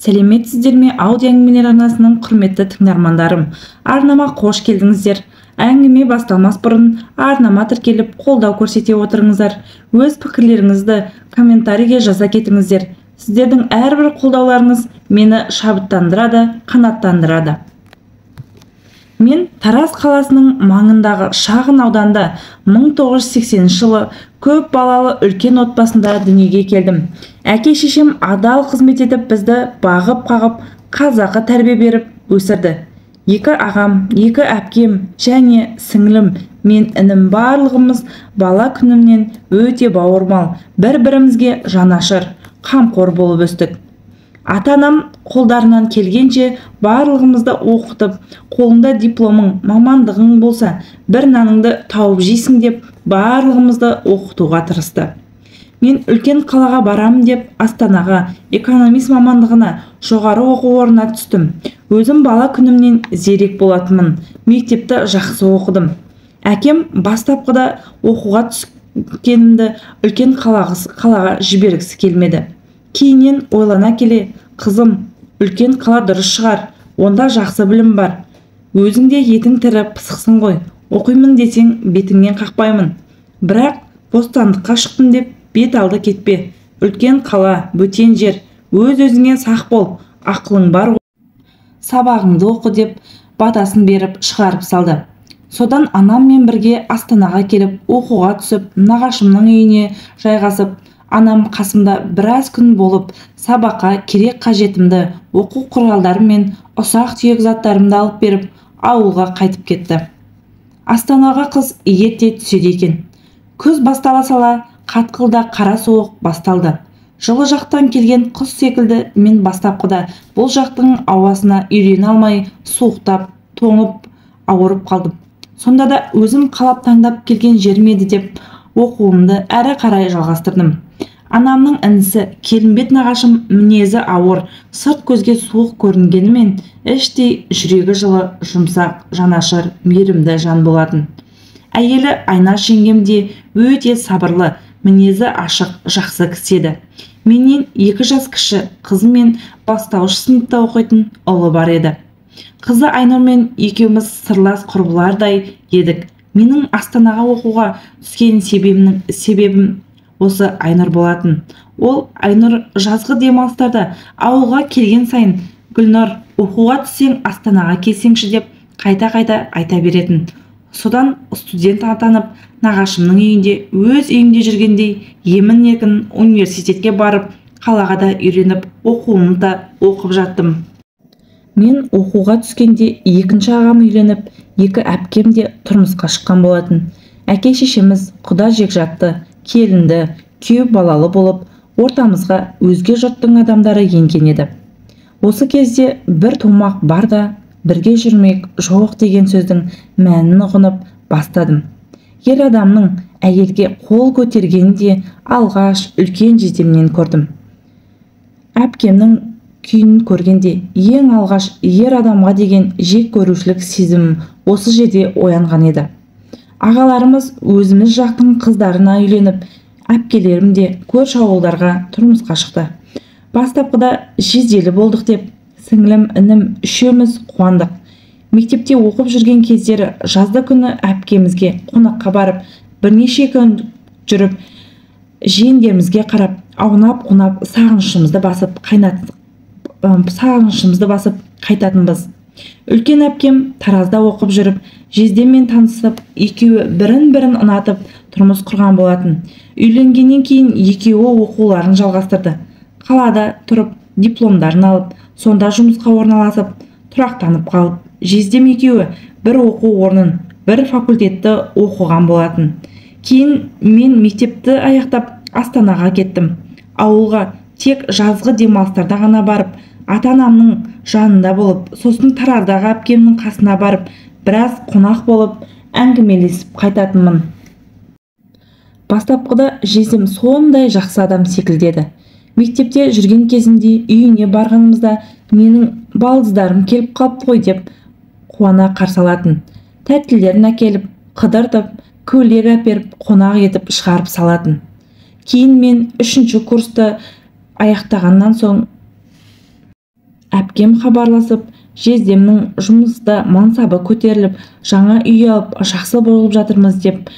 Сәлеметсіздер ме? Аудио әңгімелер арнасының құрметті тыңдармандарым. Арнама қош келдіңіздер. Әңгіме басталмас бұрын арнама тіркеліп қолдау көрсете отырыңыздар. Өз пікірлеріңізді комментарийге жаза кетіңіздер. Сіздердің әрбір қолдауларыңыз мені шабыттандырады, қанаттандырады. Мен Тараз қаласының маңындағы шағын ауданда 1980 жылы көп балалы үлкен отбасында дүниеге келдім. Әке-шешем адал қызмет етіп бізді бағып-қағып, қазақы тәрбие беріп өсірді. Екі ағам, екі әпкем және сіңлім, мен інім барлығымыз бала күнімнен өте бауырмал, бір-бірімізге жанашыр, қамқор болып өстік. Ата-анам қолдарынан келгенше барлығымызды оқытып, қолыңда дипломың, мамандығың болса, бір наныңды тауып жейсің деп, барлығымызды оқытуға тырысты. Мен үлкен қалаға барамын деп, Астанаға экономист мамандығына жоғары оқу орнына түстім. Өзім бала күнімнен зерек болатынмын. Мектепті жақсы оқыдым. Әкем бастапқыда оқуға түскенімді үлкен қалаға жібергісі келмеді. Кейіннен ойлана келе, қызым, үлкен қала дұрыс шығар, онда жақсы білім бар. Өзің де етің тірі пысықсың ғой, оқимын десең бетіңнен қақпаймын. Бірақ бостандыққа шықтым деп бет алды кетпе. Үлкен қала, бөтен жер, өз-өзіңе сақ бол, ақылың бар ғой, сабағыңды оқы деп батасын беріп шығарып салды. Содан анаммен бірге Астанаға келіп, оқуға түсіп, нағашымның үйіне жайғасып, анам қасымда біраз күн болып, сабаққа керек қажетімді, оқу құралдары мен ұсақ-түйек заттарымды алып беріп, ауылға қайтып кетті. Астанаға қыз ерте түседі екен. Күз бастала сала, қатқылда қара суық басталды. Жылы жақтан келген құс секілді мен бастапқыда бұл жақтың ауасына үйрене алмай, суықтап, тоңып, ауырып қалдым. Сонда да өзім қалап таңдап келген жерім еді деп, оқуымды әрі қарай жалғастырдым. Анамның інісі келімбет нағашым мінезі ауыр, сырт көзге суық көрінгенімен, іштей жүрегі жылы, жұмсақ, жанашыр, мейірімді жан болатын. Әйелі Айнаш жеңгем де өте сабырлы, мінезі ашық, жақсы кісі еді. Менен 2 жас кіші қызы мен бастауыш сыныпта оқитын ұлы бар еді. Қызы Айнұрмен екеуміз сырлас құрбылардай едік. Менің Астанаға оқуға түскен себебім осы Айнұр болатын. Ол Айнұр жазғы демалыстарда ауылға келген сайын, Гүлнұр, оқуға түссең Астанаға келсеңші деп қайта-қайта айта беретін. Содан студент атанып, нағашымның үйінде, өз үйінде жүргендей, емін-еркін университетке барып, қалаға да үйреніп, оқуымды да оқып жаттым. Мен оқуға түскенде екінші ағам үйленіп, 2 әпкем де тұрмысқа шыққан болатын. Әке-шешеміз құда жекжатты, келінді, күйеу балалы болып, ортамызға өзге жұрттың адамдары енген еді. Осы кезде бір тумақ бар да, бірге жүрмек жоқ деген сөздің мәнін ұғынып бастадым. Ер адамның әйелге қол көтергенін де алғаш үлкен жездемнен көрдім. Әпкемнің күйін көргенде ең алғаш ер адамға деген жек көрушілік сезімім осы жерде оянған еді. Ағаларымыз өзіміз жақтың қыздарына үйленіп, әпкелерім де көрші ауылдарға тұрмысқа шықты. Бастапқыда жезделі болдық деп, сіңлім, інім үшеуміз қуандық. Мектепте оқып жүрген кездері жазда күні әпкемізге қонаққа барып, бірнеше күн жүріп, жиендерімізге қарап, аунап-қунап сағынышымызды басып қайтатынбыз. Үлкен әпкем Таразда оқып жүріп, жездеммен танысып, екеуі бірін-бірін ұнатып тұрмыс құрған болатын. Үйленгеннен кейін екеуі оқуларын жалғастырды. Қалада тұрып, дипломдарын алып, сонда жұмысқа орналасып, тұрақтанып қалып, жездем екеуі бір оқу орнын, бір факультетті оқыған болатын. Кейін мен мектепті аяқтап Астанаға кеттім. Ауылға тек жазғы демалыстарда ғана барып, ата-анамның жанында болып, сосын Тараздағы әпкемнің қасына барып, біраз қонақ болып, әңгімелесіп қайтатынмын. Бастапқыда жездем сондай жақсы адам секілдеді. Мектепте жүрген кезінде үйіне барғанымызда менің балдыздарым келіп қалыпты ғой деп қуана қарсы алатын. Тәттілерін әкеліп, қыдыртып, көйлек әперіп, қонақ етіп шығарып салатын. Кейін мен 3-ші курсты аяқтағаннан соң Әпкем хабарласып, жездемнің жұмыста мансабы көтеріліп, жаңа үй алып, жақсы болып жатырмыз деп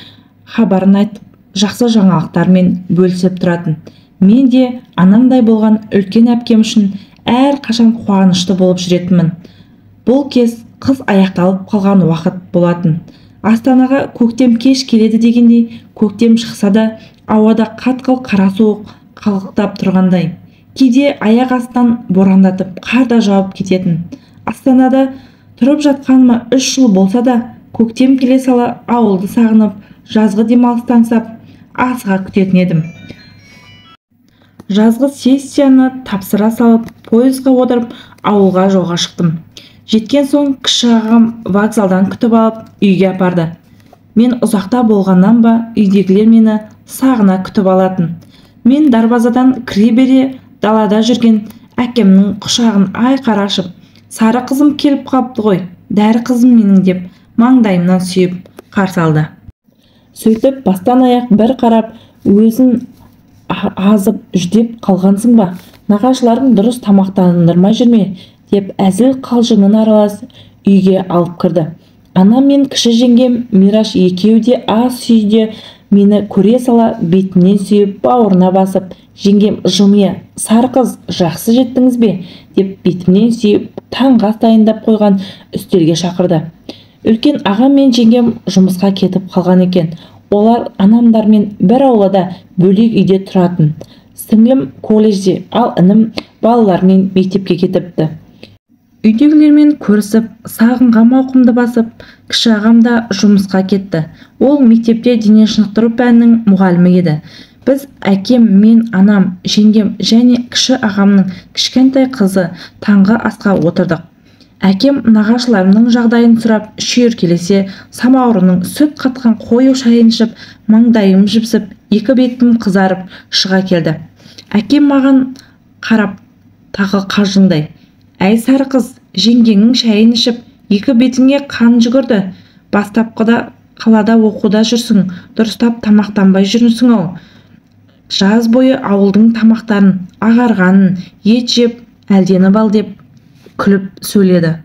хабарын айтып, жақсы жаңалықтармен бөлісіп тұратын. Мен де анамдай болған үлкен әпкем үшін әр қашан қуанышты болып жүретінмін. Бұл кез қыс аяқталып қалған уақыт болатын. Астанаға көктем кеш келеді дегендей, көктем шықса да, ауада қатқыл қара суық қалықтап тұрғандай. Кейде аяқ астынан борандатып, қар да жауып кететін. Астанада тұрып жатқаныма 3 жыл болса да, көктем келе сала ауылды сағынып, жазғы демалысты аңсап, асыға күтетін едім. Жазғы сессияны тапсыра салып, пойызға отырып, ауылға жолға шықтым. Жеткен соң кіші ағам вокзалдан күтіп алып, үйге апарды. Мен ұзақта болғаннан ба, үйдегілер мені сағына күтіп алатын. Мен дарбазадан кіре бере далада жүрген әкемнің құшағын айқара ашып, сары қызым келіп қапты ғой, дәрі қызым менің деп, маңдайымнан сүйіп қарсы алды. Сөйтіп бастан аяқ бір қарап, өзін азып жүдеп қалғансың ба, нағашыларың дұрыс тамақтандырмай жүрме деп әзіл қалжыңын аралас үйге алып кірді. Анам мен кіші жеңгем Мираш екеуі де ас үйде мені көре сала бетінен сүйіп, бауырына басып, жеңгем жымия, сары қыз, жақсы жеттіңіз бе деп бетімнен сүйіп, таңға дайындап қойған үстелге шақырды. Үлкен ағам мен жеңгем жұмысқа кетіп қалған екен. Олар анамдармен бір аулада бөлек үйде тұратын. Сіңлім колледжде, ал інім балалармен мектепке кетіпті. Үйдегілермен көрісіп, сағынған мауқымды басып, кіші ағам да жұмысқа кетті. Ол мектепте дене шынықтыру пәнінің мұғалімі еді. Біз әкем, мен, анам, жеңгем және кіші ағамның кішкентай қызы таңғы асқа отырдық. Әкем нағашыларымның жағдайын сұрап, шүйіркелесе, самаурынның сүт қатқан қою шайын ішіп, маңдайым жіпсіп, екі бетім қызарып шыға келді. Әкем маған қарап, тағы қалжыңдай: «Әй сары қыз, жеңгеңнің шайын ішіп, екі бетіңе қан жүгірді. Бастапқыда қалада оқуда жүрсің, дұрыстап тамақтанбай жүрсің-ау. Жаз бойы ауылдың тамақтарын, ағарғанын, ет жеп, әлденіп ал» деп күліп сөйледі.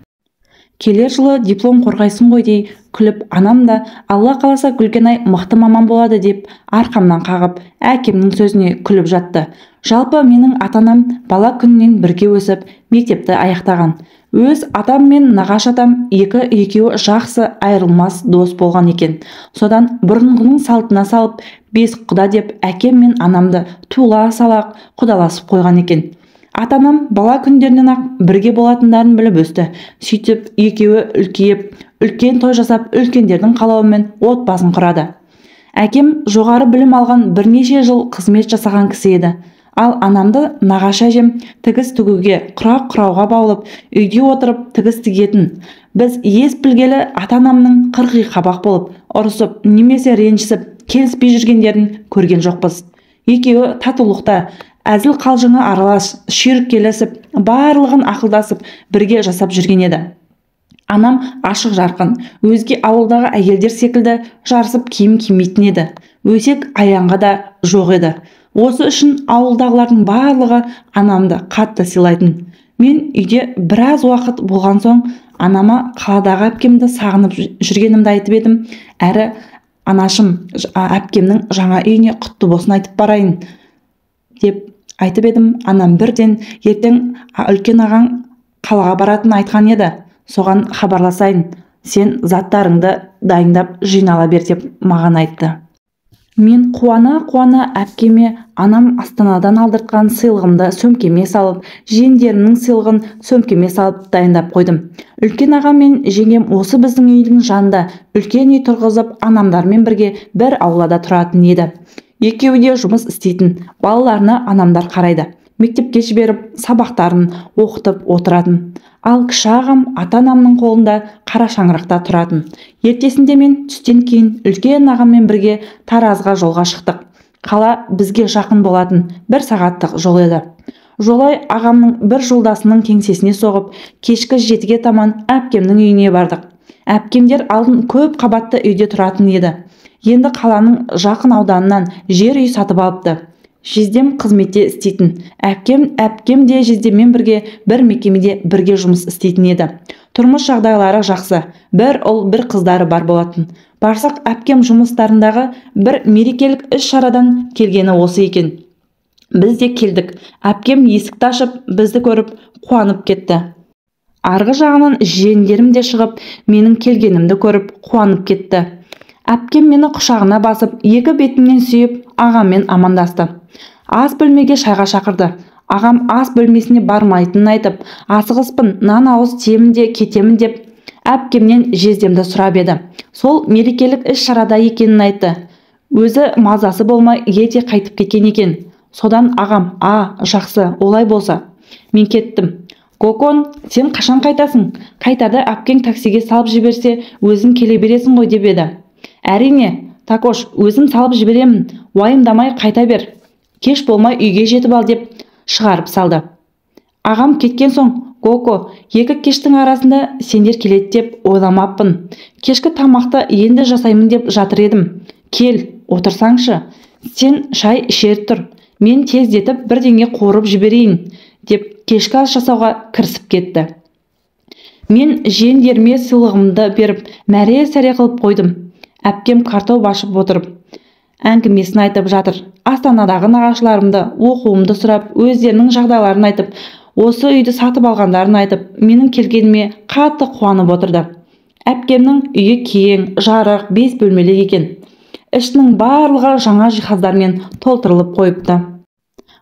Келер жылы диплом қорғайсың ғой дей күліп, анам да Алла қаласа Гүлгенай мықты маман болады деп арқамнан қағып, әкемнің сөзіне күліп жатты. Жалпы менің атанам бала күннен бірге өсіп, мектепті аяқтаған. Өз атам мен нағашы атам екеуі жақсы айырылмас дос болған екен. Содан бұрынғының салтына салып, бес құда деп әкем мен анамды тула салақ құдаласып қойған екен. Атанам бала күндерінен ақ бірге болатындарын біліп өсті. Сөйтіп екеуі үлкейіп, үлкен той жасап, үлкендердің қалауымен отбасын құрады. Әкем жоғары білім алған, бірнеше жыл қызмет жасаған кісі еді. Ал анамды нағашы әжем тігіс тігуге, құрақ құрауға баулып, үйде отырып тігіс тігетін. Біз ес білгелі ата-анамның қырғи қабақ болып, ұрысып, немесе ренжісіп, келіспей жүргендерін көрген жоқпыз. Екеуі татулықта, әзіл қалжыңы аралас, шүйіркелесіп, барлығын ақылдасып, бірге жасап жүрген еді. Анам ашық жарқын, өзге ауылдағы әйелдер секілді жарысып киім кимейтін еді. Өсек аяңға да жоқ еді. Осы үшін ауылдағылардың барлығы анамды қатты сыйлайтын. Мен үйде біраз уақыт болған соң анама қаладағы әпкемді сағынып жүргенімді айтып едім. Әрі анашым әпкемнің жаңа үйіне құтты болсын айтып барайын деп айтып едім. Анам бірден ертең үлкен ағаң қалаға баратын айтқан еді. Соған хабарласайын, сен заттарыңды дайындап жинала бер деп маған айтты. Мен қуана-қуана әпкеме анам Астанадан алдыртқан сыйлығымды сөмкеме салып, жиендерімнің сыйлығын сөмкеме салып дайындап қойдым. Үлкен ағам мен жеңгем осы біздің үйдің жанында үлкен үй тұрғызып, анамдармен бірге бір аулада тұратын еді. Екеуі де жұмыс істейтін, балаларына анамдар қарайды. Мектепке жіберіп, сабақтарын оқытып отыратын. Ал кіші ағам ата-анамның қолында қара шаңырақта тұратын. Ертесінде мен түстен кейін үлкен ағаммен бірге Таразға жолға шықтық. Қала бізге жақын болатын, 1 сағаттық жол еді. Жолай ағамның бір жолдасының кеңсесіне соғып, кешкі 7-ге таман әпкемнің үйіне бардық. Әпкемдер алдын көп қабатты үйде тұратын еді. Енді қаланың жақын ауданынан жер үй сатып алыпты. Жездем қызметте істейтін. Әпкем де жездеммен бірге бір мекемеде бірге жұмыс істейтін еді. Тұрмыс жағдайлары жақсы. Бір ұл, бір қыздары бар болатын. Барсақ, әпкем жұмыстарындағы бір мерекелік іс-шарадан келгені осы екен. Біз де келдік. Әпкем есікті ашып, бізді көріп қуанып кетті. Арғы жағынан жиендерім де шығып, менің келгенімді көріп қуанып кетті. Әпкем мені құшағына басып, екі бетімнен сүйіп, ағаммен амандасты. Ас бөлмеге шайға шақырды. Ағам ас бөлмесіне бармайтынын айтып, асығыспын, нан ауыз тиемін де кетемін деп, әпкемнен жездемді сұрап еді. Сол мерекелік іс-шарада екенін айтты. Өзі мазасы болмай ерте қайтып кеткен екен. Содан ағам, жақсы, олай болса. Мен кеттім. Гокон, сен қашан қайтасың? Қайтарда әпкең таксиге салып жіберсе, өзің келе бересің ғой деп еді. Әрине, Такош, өзім салып жіберемін, уайымдамай қайта бер. Кеш болмай үйге жетіп ал деп шығарып салды. Ағам кеткен соң, Гоко, екі кештің арасында сендер келеді деп ойламаппын. Кешкі тамақты енді жасаймын деп жатыр едім. Кел, отырсаңшы. Сен шай ішер тұр. Мен тездетіп бірдеңе қуырып жіберейін деп кешкі ас жасауға кірісіп кетті. Мен жиендеріме сыйлығымды беріп, мәре-сәре қылып қойдым. Әпкем картоп ашып отырып, әңгімесін айтып жатыр. Астанадағы нағашыларымды, оқуымды сұрап, өздерінің жағдайларын айтып, осы үйді сатып алғандарын айтып, менің келгеніме қатты қуанып отырды. Әпкемнің үйі кең, жарық, 5 бөлмелі екен. Ішінің барлығы жаңа жиһаздармен толтырылып қойыпты.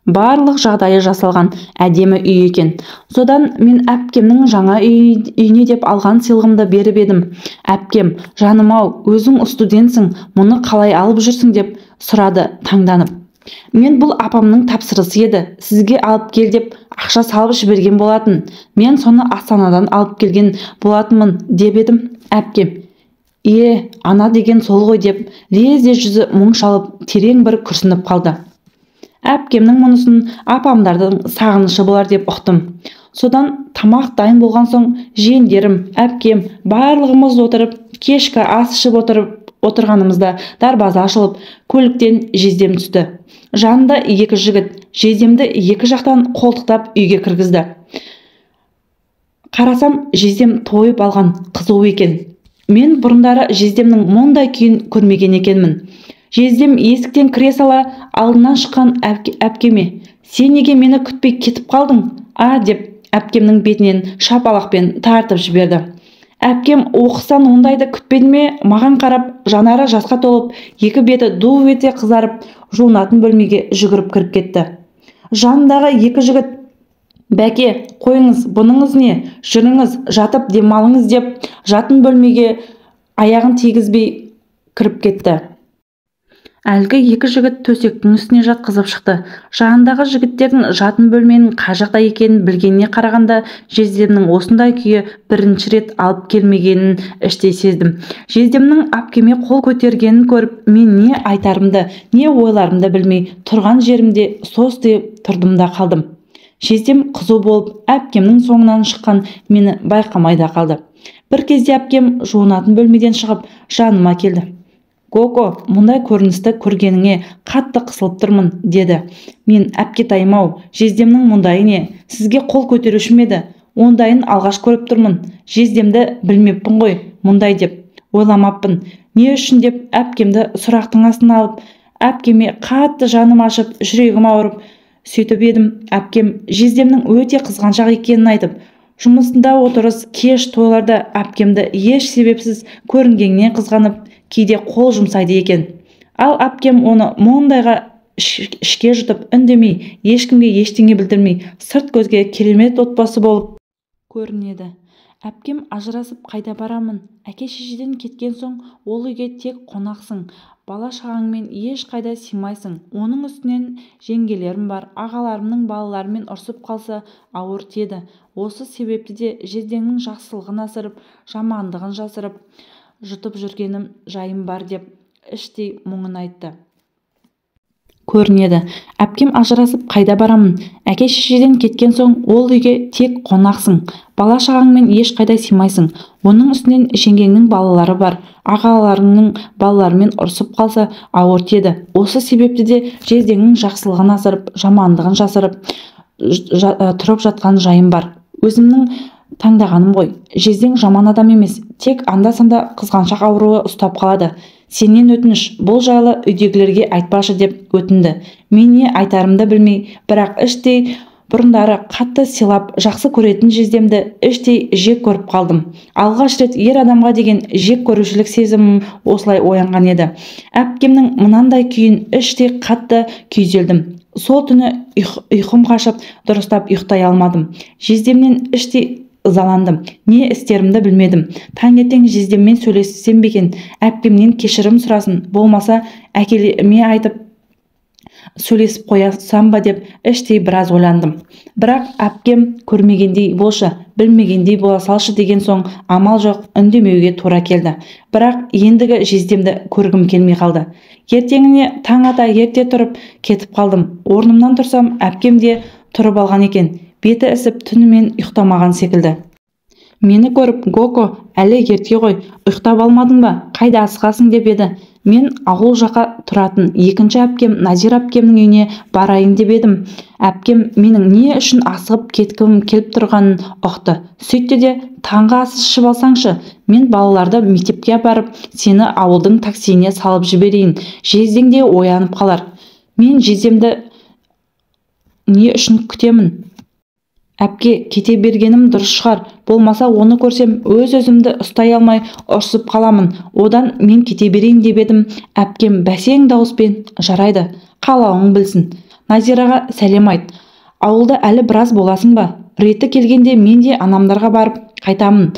Барлық жағдайы жасалған әдемі үй екен. Содан мен әпкемнің жаңа үйіне деп алған сыйлығымды беріп едім. Әпкем, жаным-ау, өзің студентсің, мұны қалай алып жүрсің деп сұрады таңданып. Мен бұл апамның тапсырысы еді, сізге алып кел деп ақша салып жіберген болатын. Мен соны Астанадан алып келген болатынмын деп едім. Әпкем, ана деген сол ғой деп, лезде жүзі мұң шалып, терең бір күрсініп қалды. Әпкемнің мұнысын апамдардың сағынышы болар деп ұқтым. Содан тамақ дайын болған соң, жиендерім, әпкем, барлығымыз отырып, кешкі ас ішіп отырғанымызда дарбаза ашылып, көліктен жездем түсті. Жанында екі жігіт, жездемді екі жақтан қолтықтап үйге кіргізді. Қарасам, жездем тойып алған қызу екен. Мен бұрындары жездемнің мұндай күйін көрмеген екенмін. Жездем есіктен кіре сала алдынан шыққан әпкеме, сен неге мені күтпей кетіп қалдың? Деп әпкемнің бетінен шапалақпен тартып жіберді. Әпкем оқыстан ондайды күтпеді ме, маған қарап, жанары жасқа толып, екі беті ду ете қызарып, жуынатын бөлмеге жүгіріп кіріп кетті. Жанындағы екі жігіт, бәке, қойыңыз, бұныңыз не? Жүріңіз, жатып демалыңыз деп, жатын бөлмеге аяғын тигізбей кіріп кетті. Әлгі екі жігіт төсектің үстіне жатқызып шықты. Жанындағы жігіттердің жатын бөлменің қай жақта екенін білгеніне қарағанда, жездемнің осындай күйі бірінші рет алып келмегенін іштей сездім. Жездемнің әпкеме қол көтергенін көріп, мен не айтарымды, не ойларымды білмей, тұрған жерімде состиып тұрдым да қалдым. Жездем қызу болып, әпкемнің соңынан шыққан мені байқамай да қалды. Бір кезде әпкем жуынатын бөлмеден шығып, жаныма келді. Гоко, мұндай көріністі көргеніңе қатты қысылып тұрмын, деді. Мен, әпкетайым-ау, жездемнің мұндайы не? Сізге қол көтеруші ме еді? Ондайын алғаш көріп тұрмын. Жездемді білмеппін ғой, мұндай деп. Ойламаппын. Не үшін деп әпкемді сұрақтың астына алып, әпкеме қатты жаным ашып, жүрегім ауырып, сөйтіп едім. Әпкем жездемнің өте қызғаншақ екенін айтып, жұмысында отырыс, кеш, тойларда әпкемді еш себепсіз көрінгеніне қызғанып, кейде қол жұмсайды екен. Ал әпкем оны мұндайға ішке жұтып, үндемей, ешкімге ештеңе білдірмей, сырт көзге керемет отбасы болып көрінеді. Әпкем ажырасып қайда барамын? Әке-шешеден кеткен соң, ол үйге тек қонақсың. Бала-шағаңмен еш қайда сыймайсың. Оның үстінен жеңгелерім бар. Ағаларымның балаларымен ұрсып қалса, ауыр тиеді. Осы себепті де жездеңнің жақсылығын асырып, жамандығын жасырып, жұтып жүргенім жайым бар деп іштей мұңын айтты. көрінеді. Әпкем ажырасып қайда барамын? Әке-шешеден кеткен соң ол үйге тек қонақсың. Бала-шағаңмен ешқайда сыймайсың. Оның үстінен жеңгеңнің балалары бар. Ағаларыңның балаларымен ұрсып қалса ауыр тиеді. Осы себепті де жездеңнің жақсылығын асырып, жамандығын жасырып тұрып жатқан жайым бар. Өзімнің таңдағаным ғой. Жездең жаман адам емес, тек анда-санда қызғаншақ ауруы ұстап қалады. Сенен өтініш, бұл жайлы үйдегілерге айтпашы деп өтінді. Мен не айтарымды білмей, бірақ іштей бұрындары қатты сыйлап, жақсы көретін жездемді іштей жек көріп қалдым. Алғаш рет ер адамға деген жек көрушілік сезімім осылай оянған еді. Әпкемнің мынандай күйін іштей қатты күйзелдім. Сол түні ұйқым қашып, дұрыстап ұйықтай алмадым. Жездемнен іштей ызаландым. Не істерімді білмедім. Таңертең жездеммен сөйлессем бе екен, әпкемнен кешірім сұрасын, болмаса әкелеме айтып сөйлесіп қоясам ба деп іштей біраз ойландым. Бірақ әпкем көрмегендей болшы, білмегендей бола салшы деген соң амал жоқ, үндемеуге тура келді. Бірақ ендігі жездемді көргім келмей қалды. Ертеңіне таң ата ерте тұрып кетіп қалдым. Орнымнан тұрсам, әпкем де тұрып алған екен. Беті ісіп түнімен ұйықтамаған секілді. Мені көріп, Гоко, әлі ерте ғой, ұйықтап алмадың ба? Қайда асығасың деп еді. Мен ауыл жаққа тұратын екінші әпкем Назира әпкемнің үйіне барайын деп едім. Әпкем менің не үшін асығып кеткім келіп тұрғанын ұқты. Сөйтті де, таңғы ас ішіп алсаңшы, мен балаларды мектепке апарып, сені ауылдың таксиіне салып жіберейін. Жездең де оянып қалар. Мен жездемді не үшін күтемін? Әпке, кете бергенім дұрыс шығар. Болмаса оны көрсем, өз-өзімді ұстай алмай ұрсып қаламын. Одан мен кете берейін деп едім. Әпкем бәсең дауыспен, жарайды, қалауың білсін. Назираға сәлем айт. Ауылда әлі біраз боласың ба? Реті келгенде мен де анамдарға барып қайтамын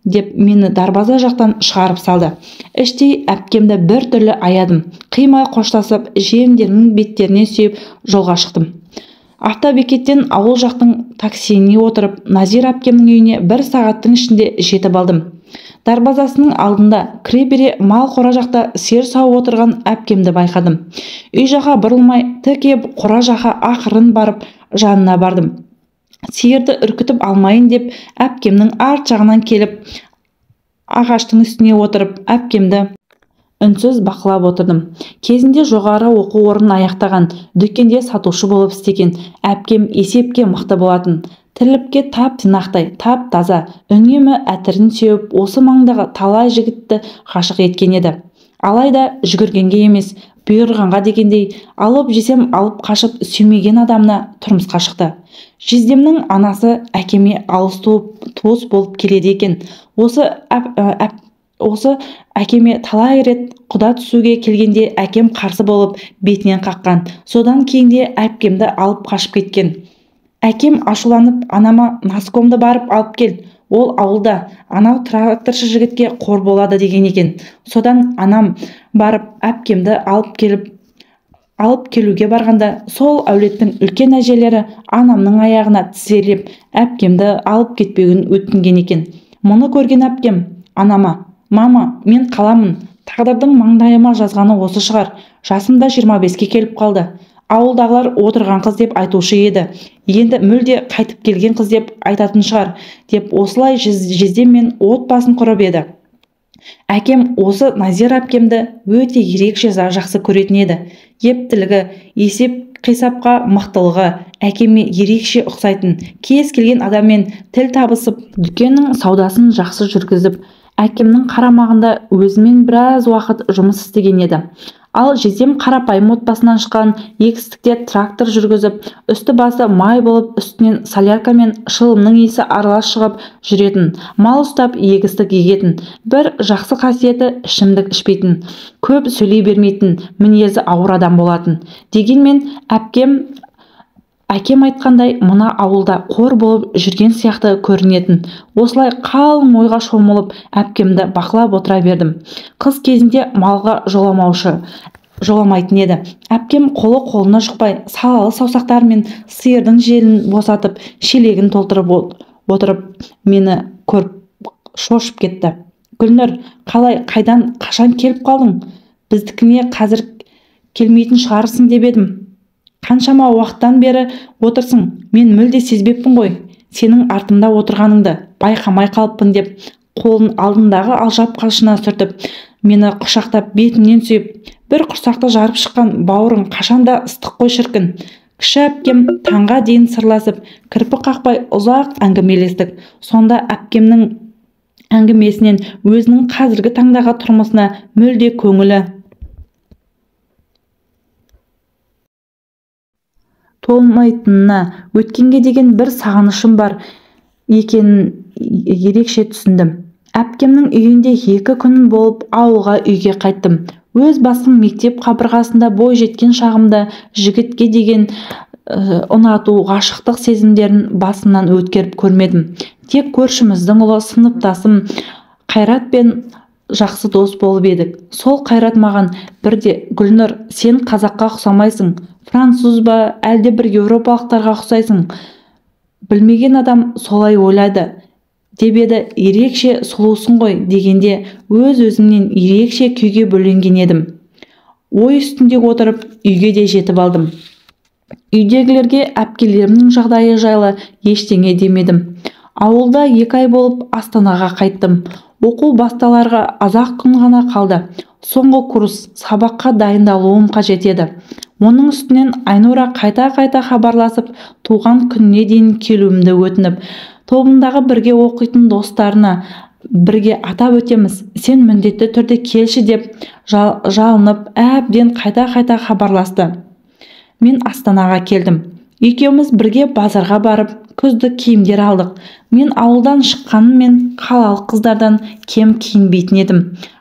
деп мені дарбаза жақтан шығарып салды. Іштей әпкемді бір түрлі аядым. Қимай қоштасып, жиендерімнің беттеріне сүйіп жолға шықтым. Автобекеттен ауыл жақтың таксиіне отырып, Назира әпкемнің үйіне 1 сағаттың ішінде жетіп алдым. Дарбазасының алдында кіре бере мал қора жақта сиыр сауып отырған әпкемді байқадым. Үй жаққа бұрылмай тікеп қора жаққа ақырын барып жанына бардым. Сиырды үркітіп алмайын деп әпкемнің арт жағынан келіп, ағаштың үстіне отырып, әпкемді үнсіз бақылап отырдым. Кезінде жоғары оқу орнын аяқтаған, дүкенде сатушы болып істеген. Әпкем есепке мықты болатын. Тірлікке тап-тинақтай, тап-таза, үнемі әтірін сеуіп, осы маңдағы талай жігітті ғашық еткен еді. Алайда жүгіргенге емес, бұйырғанға дегендей, алып жесем алып қашып сүймеген адамына тұрмысқа шықты. Жездемнің анасы әкеме алыс туыс болып келеді екен. Осы әкеме талай рет құда түсуге келгенде әкем қарсы болып бетінен қаққан. Содан кейінде әпкемді алып қашып кеткен. Әкем ашуланып, анама наскомды барып алып кел. Ол ауылда, анау тракторшы жігітке қор болады деген екен. Содан анам барып әпкемді алып келуге барғанда, сол әулеттің үлкен әжелері анамның аяғына тізерлеп, әпкемді алып кетпеуін өтінген екен. Мұны көрген әпкем анама: «Мама, мен қаламын. Тағдырдың маңдайыма жазғаны осы шығар. Жасымда 25-ке келіп қалды. Ауылдағылар отырған қыз деп айтушы еді. Енді мүлде қайтып келген қыз деп айтатын шығар», деп осылай жездем мен отбасын құрып еді. Әкем осы Назира әпкемді өте ерекше жақсы көретін еді. Ептілігі, есеп қисапқа мықтылығы әкеме ерекше ұқсайтын. Кез келген адаммен тіл табысып, дүкеннің саудасын жақсы жүргізіп, әкемнің қарамағында өзімен біраз уақыт жұмыс істеген еді. Ал жездем қарапайым отбасынан шыққан, егістікте трактор жүргізіп, үсті басы май болып, үстінен солярка мен шылымның иісі аралас шығып жүретін, мал ұстап егістік егетін. Бір жақсы қасиеті ішімдік ішпейтін, көп сөйлей бермейтін, мінезі ауыр адам болатын. Дегенмен әкем айтқандай мына ауылда қор болып жүрген сияқты көрінетін. Осылай қалың ойға шомылып әпкемді бақылап отыра бердім. Қыз кезінде малға жоламайтын еді. Әпкем қолына жұқпай, салалы саусақтарымен сиырдың желін босатып, шелегін толтырып отырып, мені көріп шошып кетті. «Гүлнұр, қалай, қайдан, қашан келіп қалдың? Біздікіне қазір келмейтін шығарсың деп едім. Қаншама уақыттан бері отырсың, мен мүлде сезбеппін ғой. Сенің артымда отырғаныңды байқамай қалыппын деп, қолын алдындағы алжапқышына сүртіп, мені құшақтап бетімнен сүйіп, бір құрсақты жарып шыққан бауырың қашанда ыстық қой шіркін. Кіші әпкем таңға дейін сырласып, кірпік қақпай ұзақ әңгімелестік. Сонда әпкемнің әңгімесінен өзінің қазіргі таңдағы тұрмысына мүлде көңілі толмайтынына, өткенге деген бір сағынышым бар екенін ерекше түсіндім. Әпкемнің үйінде 2 күн болып ауылға үйге қайттым. Өз басым мектеп қабырғасында бой жеткен шағымда жігітке деген ұнату, ғашықтық сезімдерін басымнан өткеріп көрмедім. Тек көршіміздің ұлы сыныптасым Қайратпен жақсы дос болып едік. Сол Қайрат маған бірде, Гүлнұр, сен қазаққа ұқсамайсың, француз ба, әлде бір еуропалықтарға ұқсайсың. Білмеген адам солай ойлайды деп еді, ерекше сұлусың ғой дегенде өз-өзімнен ерекше күйге бөленген едім. Ой үстінде отырып үйге де жетіп алдым. Үйдегілерге әпкелерімнің жағдайы жайлы ештеңе демедім. Ауылда 2 ай болып Астанаға қайттым. Оқу басталарға аз-ақ күн ғана қалды. Соңғы курс сабаққа дайындалуым қажет еді. Оның үстінен Айнұра қайта-қайта хабарласып, туған күніне дейін келуімді өтініп, тобындағы бірге оқитын достарына бірге атап өтеміз, сен міндетті түрде келші деп жалынып, әбден қайта-қайта хабарласты. Мен Астанаға келдім. Екеуміз бірге базарға барып, күзді киімдер алдық. Мен ауылдан шыққаныммен қалалық қыздардан кем киінбейтін едім.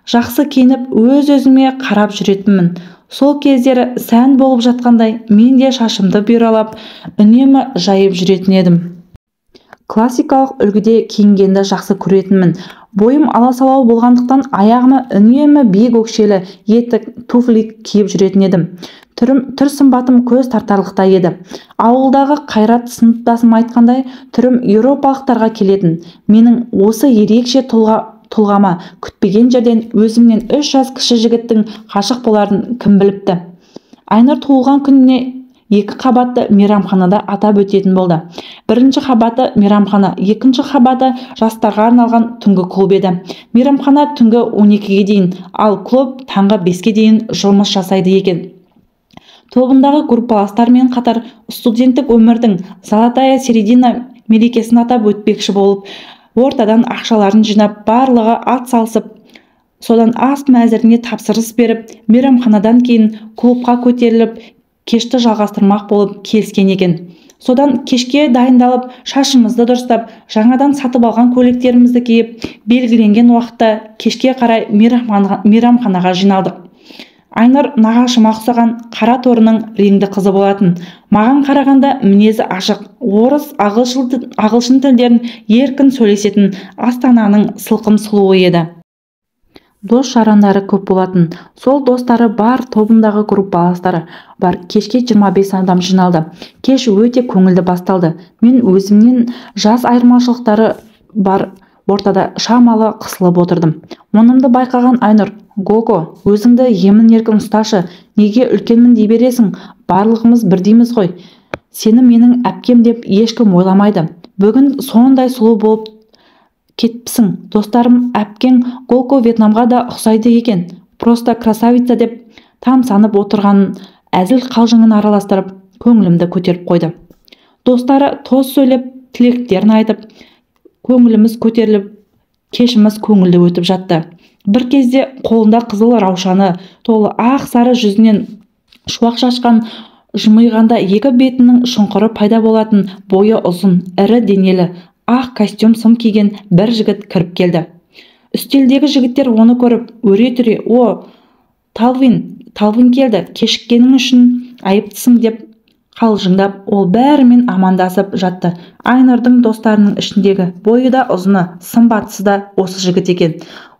Жақсы киініп, өз-өзіме қарап жүретінмін. Сол кездері сән болып жатқандай, мен де шашымды бұйралап, үнемі жайып жүретін едім. Классикалық үлгіде киінгенді жақсы көретінмін. Бойым аласалау болғандықтан аяғыма үнемі биік өкшелі етік, туфли киіп жүретін едім. Түр сымбатым көз тартарлықта еді. Ауылдағы Қайрат сыныптасым айтқандай, түрім еуропалықтарға келетін. Менің осы ерекше тұлғама күтпеген жерден өзімнен 3 жас кіші жігіттің ғашық боларын кім біліпті. Айнұр туылған күніне 2 қабатты мейрамханада атап өтетін болды. 1-ші қабаты мейрамхана, 2-ші қабаты жастарға арналған түнгі клуб еді. Мейрамхана түнгі 12-ге дейін, ал клуб таңғы 5-ге дейін жұмыс жасайды екен. Тобындағы группаластармен қатар студенттік өмірдің золотая середина мерекесін атап өтпекші болып, ортадан ақшаларын жинап, барлығы ат салысып, содан ас мәзіріне тапсырыс беріп, мейрамханадан кейін клубқа көтеріліп, кешті жалғастырмақ болып келіскен екен. Содан кешке дайындалып, шашымызды дұрыстап, жаңадан сатып алған көйлектерімізді киіп, белгіленген уақытта кешке қарай мейрамханаға жиналдық. Айнұр нағашыма ұқсаған қара торының реңді қызы болатын. Маған қарағанда мінезі ашық, орыс, ағылшын тілдерін еркін сөйлесетін Астананың сылқым сұлуы еді. Дос жарандары көп болатын. Сол достары бар, тобындағы группаластары бар. Кешке 25 адам жиналды. Кеш өте көңілді басталды. Мен өзімнен жас айырмашылықтары бар ортада шамалы қысылып отырдым. Мұнымды байқаған Айнұр: «Гого, өзіңді емін-еркін ұсташы, неге үлкенмін дей бересің? Барлығымыз бірдейміз ғой. Сені менің әпкем деп ешкім ойламайды. Бүгін сондай сұлу болып кетіпсің. Достарым, әпкең Голко Вьетнамға да ұқсайды екен. Просто красавица» деп тамсанып отырғанын, әзіл қалжыңын араластырып, көңілімді көтеріп қойды. Достары тоз сөйлеп, тілектерін айтып, көңіліміз көтеріліп, кешіміз көңілді өтіп жатты. Бір кезде қолында қызыл раушаны толы ақ сары жүзінен шуақ шашқан, жымиғанда 2 бетінің шұңқыры пайда болатын, бойы ұзын, ірі денелі, ақ костюм сым киген бір жігіт кіріп келді. Үстелдегі жігіттер оны көріп, өре-түре: «О, Талвин келді, кешіккенің үшін айыптысың» деп қалжыңдап, ол бәрімен амандасып жатты. Айнұрдың достарының ішіндегі бойы да ұзыны, сымбатысы да осы жігіт екен.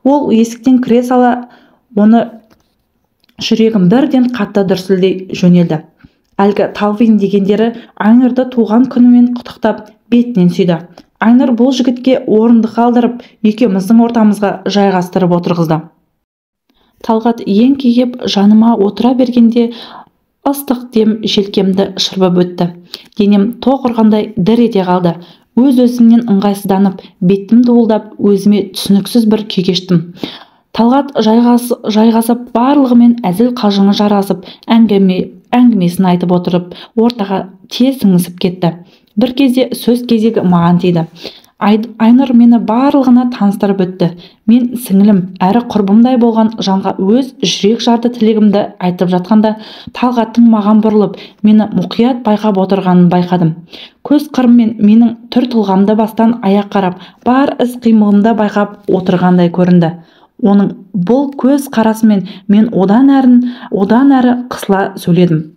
Ол есіктен кіре сала, оны жүрегім бірден қатты дүрсілдей жөнелді. Әлгі Талвин дегендері Айнұрды туған күнімен құттықтап, бетінен сүйді. Айнұр бұл жігітке орынды қалдырып, екеуміздің ортамызға жайғастырып отырғызды. Талғат еңкейіп жаныма отыра бергенде ыстық дем желкемді шырбып өтті. Денем тоқ ұрғандай дір ете қалды. Өз-өзімнен ыңғайсызданып, беттім дуылдап, өзіме түсініксіз бір күй кештім. Талғат жайғасып, барлығымен әзіл қалжыңы жарасып, әңгімесін айтып отырып, ортаға тез сіңісіп кетті. Бір кезде сөз кезегі маған тиді. Айнұр мені барлығына таныстырып өтті. Мен сіңілім әрі құрбымдай болған жанға өз жүрек жарды тілегімді айтып жатқанда, Талғаттың маған бұрылып, мені мұқият байқап отырғанын байқадым. Көз қырыммен менің түр тұлғамды бастан аяқ қарап, бар іс-қимылымды байқап отырғандай көрінді. Оның бұл көз қарасымен мен одан әрі қысыла сөйледім.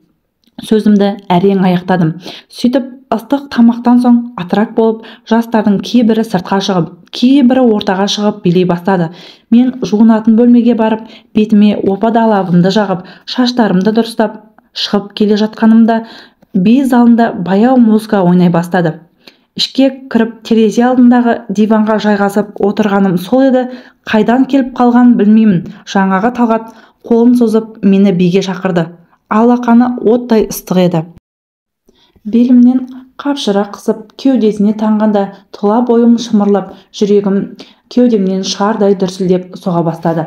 Сөзімді әрең аяқтадым. Сөйтіп, ыстық тамақтан соң атырак болып, жастардың кейбірі сыртқа шығып, кейбірі ортаға шығып билей бастады. Мен жуынатын бөлмеге барып, бетіме опа-далабымды жағып, шаштарымды дұрыстап шығып келе жатқанымда, би залында баяу музыка ойнай бастады. Ішке кіріп, терезе алдындағы диванға жайғасып отырғаным сол еді. Қайдан келіп қалғанын білмеймін. Жаңағы Талғат қолын созып мені биге шақырды. Алақаны оттай ыстық еді. Белімнен қапшыра қысып, кеудесіне таңғанда, тұла бойым шымырлап, жүрегім кеудемнен шығардай дүрсілдеп соға бастады.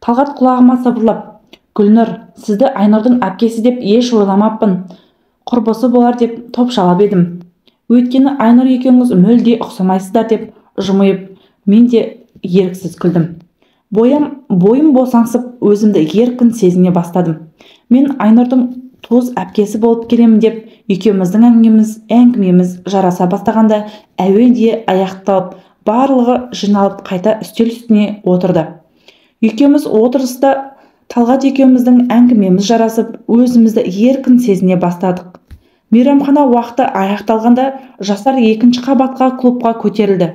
Талғат құлағыма сыбырлап: «Гүлнұр, сізді Айнұрдың әпкесі деп еш ойламаппын. Құрбысы болар деп топшалап едім. Өйткені Айнұр екеуіңіз мүлде ұқсамайсыздар» деп жымиып, мен де еріксіз күлдім. Бойым босаңсып, өзімді еркін сезіне бастадым. Мен Айнұрдың туыс әпкесі болып келемін деп, екеуміздің әңгімеміз жараса бастағанда, әуелде аяқталып, барлығы жиналып қайта үстел үстіне отырды. Екеуміз отырыста Талғат екеуміздің әңгімеміз жарасып, өзімізді еркін сезіне бастадық. Мейрамхана уақыты аяқталғанда, жастар екінші қабатқа клубқа көтерілді.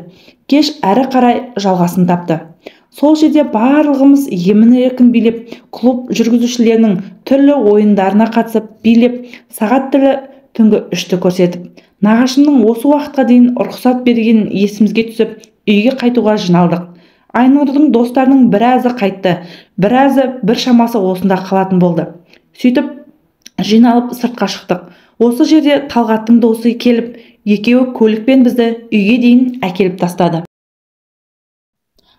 Кеш әрі қарай жалғасын тапты. Сол жерде барлығымыз емін-еркін билеп, клуб жүргізушілерінің түрлі ойындарына қатысып, билеп, сағат тілі түнгі 3-ті көрсетіп, нағашымның осы уақытқа дейін рұқсат бергенін есімізге түсіп, үйге қайтуға жиналдық. Айнұрдың достарының біразы қайтты, біразы бір шамасы осында қалатын болды. Сөйтіп, жиналып сыртқа шықтық. Осы жерде Талғаттың досы келіп, екеуі көлікпен бізді үйге дейін әкеліп тастады.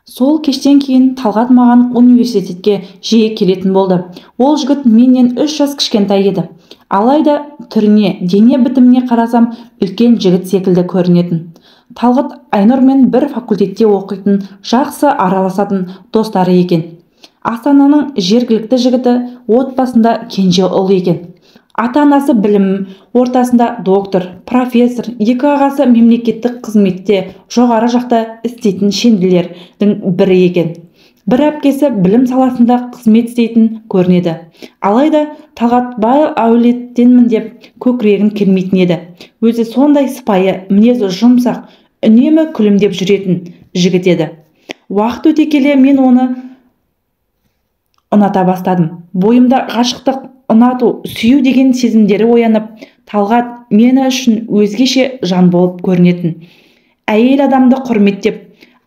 Сол кештен кейін Талғат маған университетке жиі келетін болды. Ол жігіт менен 3 жас кішкентай еді. Алайда түріне, дене бітіміне қарасам, үлкен жігіт секілді көрінетін. Талғат Айнұрмен бір факультетте оқитын, жақсы араласатын достары екен. Астананың жергілікті жігіті, отбасында кенже ұл екен. Ата-анасы білім ортасында доктор, профессор, 2 ағасы мемлекеттік қызметте жоғары жақта істейтін шенділердің бірі екен. Бір әпкесі білім саласында қызмет істейтін көрінеді. Алайда Талғат бай әулеттенмін деп көкірегін кермейтін еді. Өзі сондай сыпайы, мінезі жұмсақ, үнемі күлімдеп жүретін жігіт еді. Уақыт өте келе мен оны ұната бастадым. Бойымда ғашықтық, ұнату, сүю деген сезімдері оянып, Талғат мені үшін өзгеше жан болып көрінетін. Әйел адамды құрметтеп,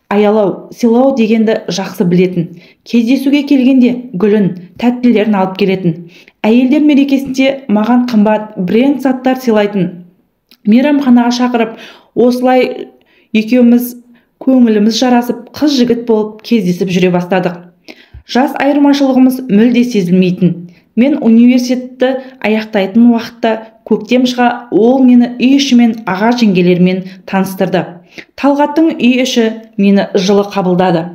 аялау, сыйлау дегенді жақсы білетін. Кездесуге келгенде гүлін, тәттілерін алып келетін. Әйелдер мерекесінде маған қымбат бренд заттар сыйлайтын. Мейрамханаға шақырып, осылай екеуміз көңіліміз жарасып, қыз-жігіт болып кездесіп жүре бастадық. Жас айырмашылығымыз мүлде сезілмейтін. Мен университетті аяқтайтын уақытта көктем шыға, ол мені үй ішімен аға жеңгелермен таныстырды. Талғаттың үй іші мені жылы қабылдады.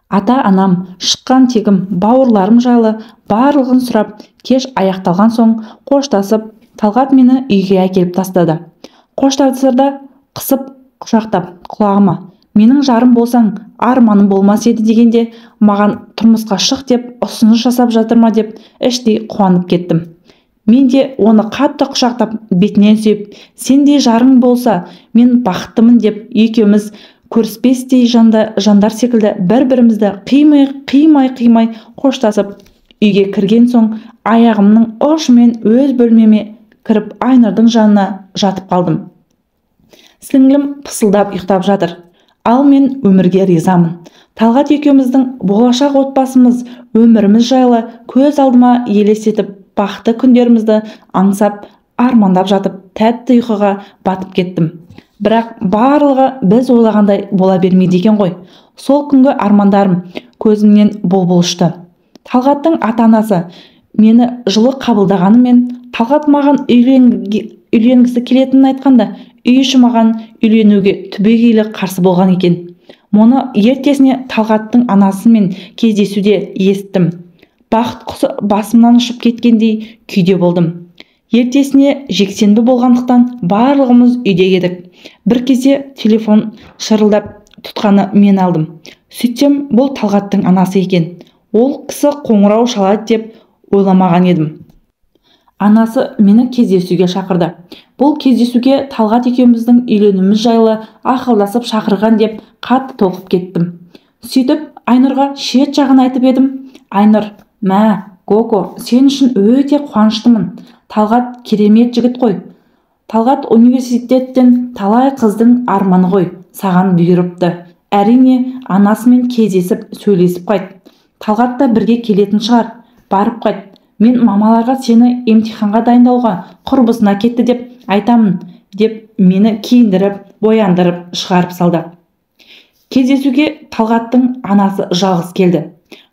Ата-анам, шыққан тегім, бауырларым жайлы барлығын сұрап, кеш аяқталған соң қоштасып, Талғат мені үйге әкеліп тастады. Қоштасырда қысып құшақтап құлағыма: «Менің жарым болсаң, арманым болмас еді» дегенде, маған тұрмысқа шық деп ұсыныс жасап жатыр ма деп іштей қуанып кеттім. Мен де оны қатты құшақтап, бетінен сүйіп, «Сендей жарың болса, мен бақыттымын» деп, екеуміз көріспестей жандар секілді бір-бірімізді қимай қоштасып, үйге кірген соң аяғымның ұшымен өз бөлмеме кіріп Айнұрдың жанына жатып қалдым. Сіңлім пысылдап ұйықтап жатыр. Ал мен өмірге ризамын. Талғат екеуміздің болашақ отбасымыз, өміріміз жайлы көз алдыма елестетіп, бақытты күндерімізді аңсап, армандап жатып, тәтті ұйқыға батып кеттім. Бірақ барлығы біз ойлағандай бола бермейді екен ғой. Сол күнгі армандарым көзімнен бұл ұшты. Талғаттың ата-анасы мені жылы қабылдағанымен, Талғат маған үйленгісі келетінін айтқанда, үй іші маған үйленуге түбегейлі қарсы болған екен. Мұны ертесіне Талғаттың анасымен кездесуде естім. Бақыт құсы басымнан ұшып кеткендей күйде болдым. Ертесіне жексенбі болғандықтан барлығымыз үйде едік. Бір кезде телефон шырылдап тұтқаны мен алдым. Сөйтсем, бұл Талғаттың анасы екен. Ол кісі қоңырау шалады деп ойламаған едім. Анасы мені кездесуге шақырды. Бұл кездесуге Талғат екеуміздің үйленуіміз жайлы ақылдасып шақырған деп қатты толқып кеттім. Сөйтіп, Айнұрға шет жағын айтып едім. Айнұр, мә, Коко, сен үшін өте қуаныштымын. Талғат керемет жігіт қой. Талғат университеттен талай қыздың арманы ғой, саған бұйырыпты. Әрине, анасымен кездесіп, сөйлесіп қайт. Талғат та бірге келетін шығар. Барып қайт. Мен мамаларға сені емтиханға дайындауға құрбысына кетті деп айтамын, деп мені киіндіріп, бояндырып шығарып салды. Кездесуге Талғаттың анасы жалғыз келді.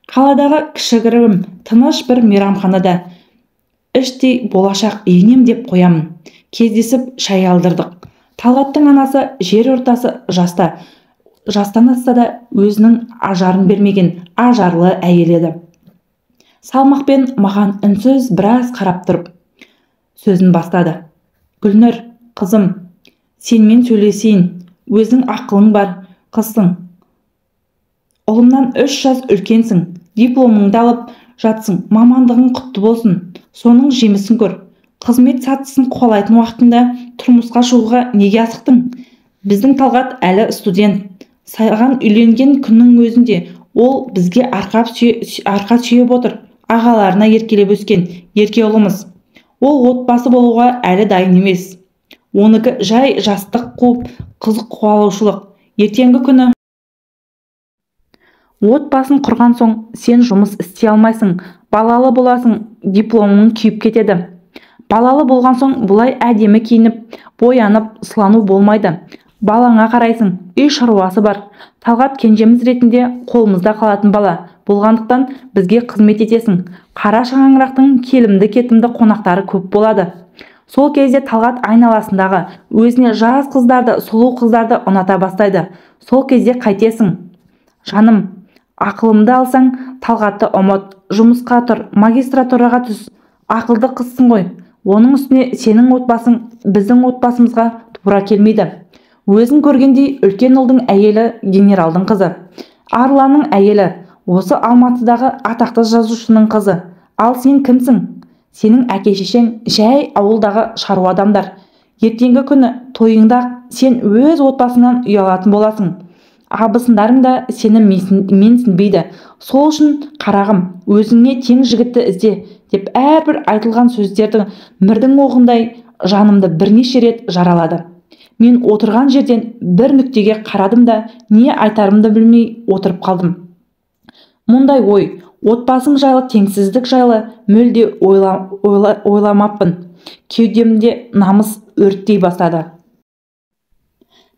Қаладағы кішігірім тыныш бір мейрамханада. Іштей болашақ енем деп қоямын. Кездесіп шай алдырдық. Талғаттың анасы жер ортасы жастан асса да өзінің ажарын бермеген ажарлы әйел еді. Салмақпен маған үнсіз біраз қарап тұрып сөзін бастады. Гүлнұр, қызым, сенмен сөйлесейін. Өзің ақылың бар қызсың. Ұлымнан 3 жас үлкенсің. Дипломыңды алып жатсың. Мамандығың құтты болсын. Соның жемісін көр. Қызмет сатысын қуалайтын уақытында тұрмысқа шығуға неге асықтың? Біздің Талғат әлі студент. Саған үйленген күннің өзінде ол бізге арқа сүйеп отыр. Ағаларына еркелеп өскен ерке ұлымыз. Ол отбасы болуға әлі дайын емес. Оныкі жай жастық қуып, қызық қуалаушылық. Ертеңгі күні отбасын құрған соң сен жұмыс істей алмайсың, балалы боласың, дипломың күйіп кетеді. Балалы болған соң бұлай әдемі киініп, боянып, сылану болмайды. Балаңа қарайсың, үй шаруасы бар. Талғат кенжеміз ретінде қолымызда қалатын бала болғандықтан бізге қызмет етесің. Қара шаңырақтың келімді кетімді қонақтары көп болады. Сол кезде Талғат айналасындағы өзіне жас қыздарды, сұлу қыздарды ұната бастайды. Сол кезде қайтесің? Жаным, ақылымды алсаң, Талғатты ұмыт, жұмысқа тұр, магистратураға түс. Ақылды қызсың ғой. Оның үстіне сенің отбасың біздің отбасымызға тура келмейді. Өзің көргендей үлкен ұлдың әйелі генералдың қызы. Арланның әйелі осы Алматыдағы атақты жазушының қызы. Ал сен кімсің? Сенің әке-шешең жай ауылдағы шаруа адамдар. Ертеңгі күні тойыңда сен өз отбасыңнан ұялатын боласың. Абысындарың да сені менсінбейді. Сол үшін қарағым, өзіңе тең жігітті ізде, деп әрбір айтылған сөздерді мірдің оғындай жанымды бірнеше рет жаралады. Мен отырған жерден бір нүктеге қарадым да не айтарымды білмей отырып қалдым. Мұндай ой, отбасым жайлы, теңсіздік жайлы мүлде ойламаппын. Кеудемде намыс өрттей бастады.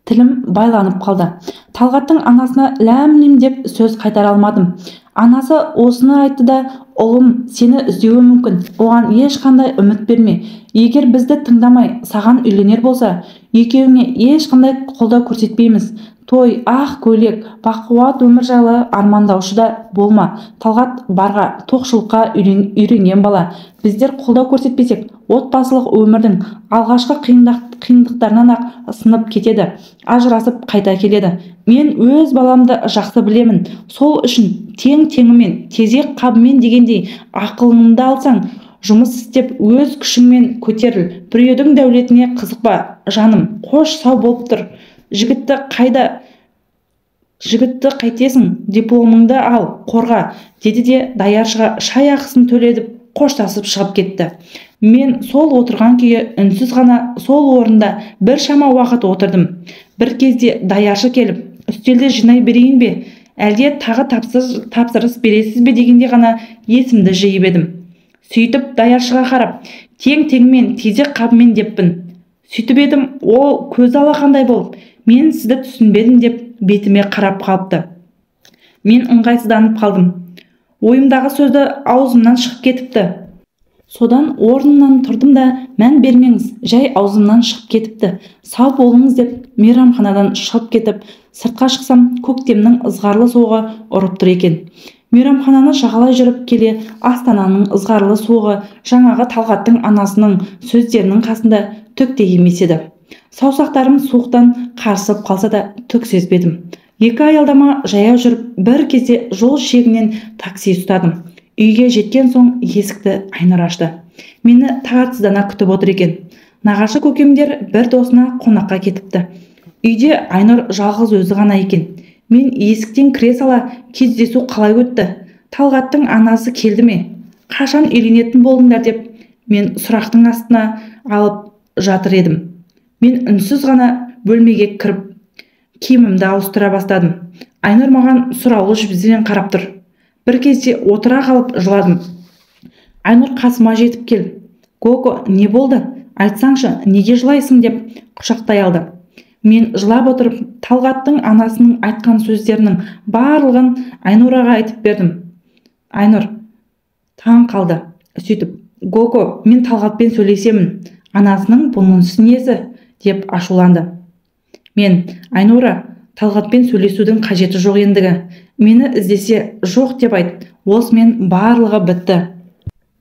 Тілім байланып қалды. Талғаттың анасына ләм-лим деп сөз қайтара алмадым. Анасы осыны айтты да, ұлым, сені іздеуі мүмкін. Оған ешқандай үміт берме. Егер бізді тыңдамай саған үйленер болса, екеуіңе ешқандай қолдау көрсетпейміз. Той, ақ көйлек, бақуат өмір жайлы армандаушы да болма. Талғат барға, тоқшылыққа үйренген бала. Біздер қолдау көрсетпесек, отбасылық өмірдің алғашқы қиындықтарынан ақ сынып кетеді, ажырасып қайта келеді. Мен өз баламды жақсы білемін. Сол үшін тең-теңімен, тезек қабымен дегендей ақылыңды алсаң, жұмыс істеп өз күшіңмен көтеріл. Біреудің дәулетіне қызықпа, жаным. Қош сау болып тұр. Жігітті қайтесің, дипломыңды ал, қорға, деді де даяршыға шай ақысын төледіп қоштасып шығып кетті. Мен сол отырған күйі үнсіз ғана сол орында бір шама уақыт отырдым. Бір кезде даяршы келіп, үстелді жинай берейін бе, әлде тағы тапсырыс бересіз бе дегенде ғана есімді жиып едім. Сөйтіп даяшыға қарап, тең-теңмен, тезек қабымен деппін. Сөйтіп едім, ол көзі алақандай болып, мен сізді түсінбедім деп бетіме қарап қалыпты. Мен ыңғайсызданып қалдым. Ойымдағы сөзді аузымнан шығып кетіпті. Содан орнымнан тұрдым да, мән бермеңіз, жай аузымнан шығып кетіпті. Сау болыңыз деп мейрамханадан шығып кетіп, сыртқа шықсам, көктемнің ызғарлы суығы ұрып тұр екен. Мейрамхананы жағалай жүріп келе, Астананың ызғарлы суығы жаңағы Талғаттың анасының сөздерінің қасында түк те емес еді. Саусақтарым суықтан қарысып қалса да түк сезбедім. 2 аялдама жаяу жүріп, бір кезде жол шегінен такси ұстадым. Үйге жеткен соң есікті Айнұр ашты. Мені тағатсыздана күтіп отыр екен. Нағашы көкемдер бір досына қонаққа кетіпті. Үйде Айнұр жалғыз өзі ғана екен. Мен есіктен кіре сала, кездесу қалай өтті? Талғаттың анасы келді ме? Қашан үйленетін болдыңдар деп мен сұрақтың астына алып жатыр едім. Мен үнсіз ғана бөлмеге кіріп, киімімді ауыстыра бастадым. Айнұр маған сұраулы жүзбен қарап тұр. Бір кезде отыра қалып жыладым. Айнұр қасыма жетіп кел. Коко, не болды? Айтсаңшы, неге жылайсың деп құшақтай алды. Мен жылап отырып, Талғаттың анасының айтқан сөздерінің барлығын Айнұраға айтып бердім. Айнұр таң қалды. Сөйтіп, Коко, мен Талғатпен сөйлесемін. Анасының бұнысы несі? Деп ашуланды. Мен, Айнұра, Талғатпен сөйлесудің қажеті жоқ ендігі. Мені іздесе жоқ деп айт, осымен барлығы бітті.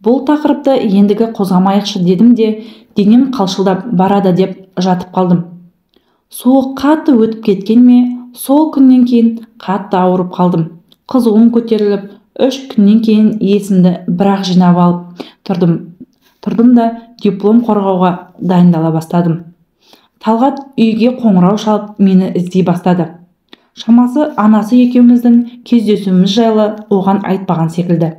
Бұл тақырыпты ендігі қозғамайықшы дедім де, денем қалшылдап барады деп жатып қалдым. Суық қатты өтіп кеткенме, сол күннен кейін қатты ауырып қалдым. Қызуым көтеріліп, 3 күннен кейін есімді бірақ жинап алып тұрдым да диплом қорғауға дайындала бастадым. Талғат үйге қоңырау шалып мені іздей бастады. Шамасы анасы екеуміздің кездесуіміз жайлы оған айтпаған секілді.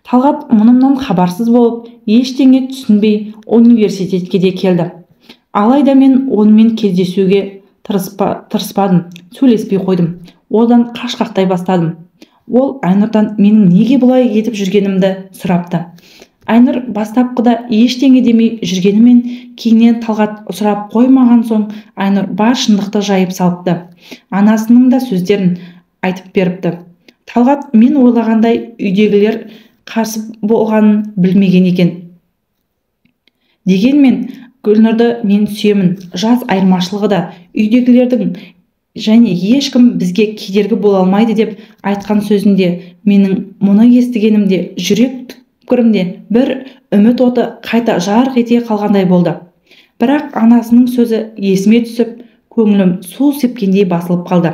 Талғат мұнымнан хабарсыз болып, ештеңе түсінбей университетке де келді. Алайда мен онымен кездесуге тырыспадым, сөйлеспей қойдым. Одан қашқақтай бастадым. Ол Айнұрдан менің неге бұлай етіп жүргенімді сұрапты. Айнұр бастапқыда ештеңе демей жүргенімен, кейіннен Талғат сұрап қоймаған соң Айнұр бар шындықты жайып салыпты. Анасының да сөздерін айтып беріпті. Талғат мен ойлағандай үйдегілер қарсы болғанын білмеген екен. Дегенмен Гүлнұрды мен сүйемін. Жас айырмашылығы да үйдегілердің және ешкім бізге кедергі бола алмайды деп айтқан сөзінде менің мұны естігенімде жүрек түкпірімде бір үміт оты қайта жарқ ете қалғандай болды. Бірақ анасының сөзі есіме түсіп, көңілім су сепкендей басылып қалды.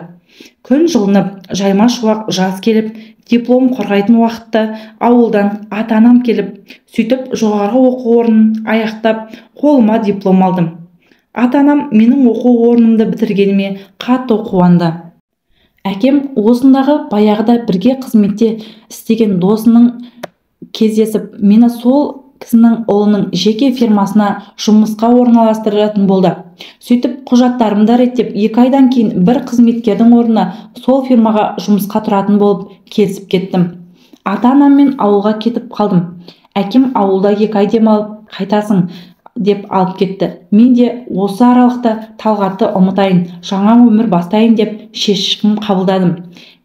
Күн жылынып, жайма шуақ жаз келіп, диплом қорғайтын уақытта ауылдан ата-анам келіп, сөйтіп жоғарғы оқу орнын аяқтап, қолыма диплом алдым. Ата-анам менің оқу орнымды бітіргеніме қатты қуанды. Әкем осындағы баяғыда бірге қызметте істеген досының кездесіп, мені сол кісінің ұлының жеке фирмасына жұмысқа орналастыратын болды. Сөйтіп құжаттарымды реттеп, 2 айдан кейін бір қызметкердің орнына сол фирмаға жұмысқа тұратын болып келісіп кеттім. Ата-анаммен ауылға кетіп қалдым. Әкем ауылда 2 ай демалып қайтасың деп алып кетті. Мен де осы аралықта Талғатты ұмытайын, жаңа өмір бастайын деп шешім қабылдадым.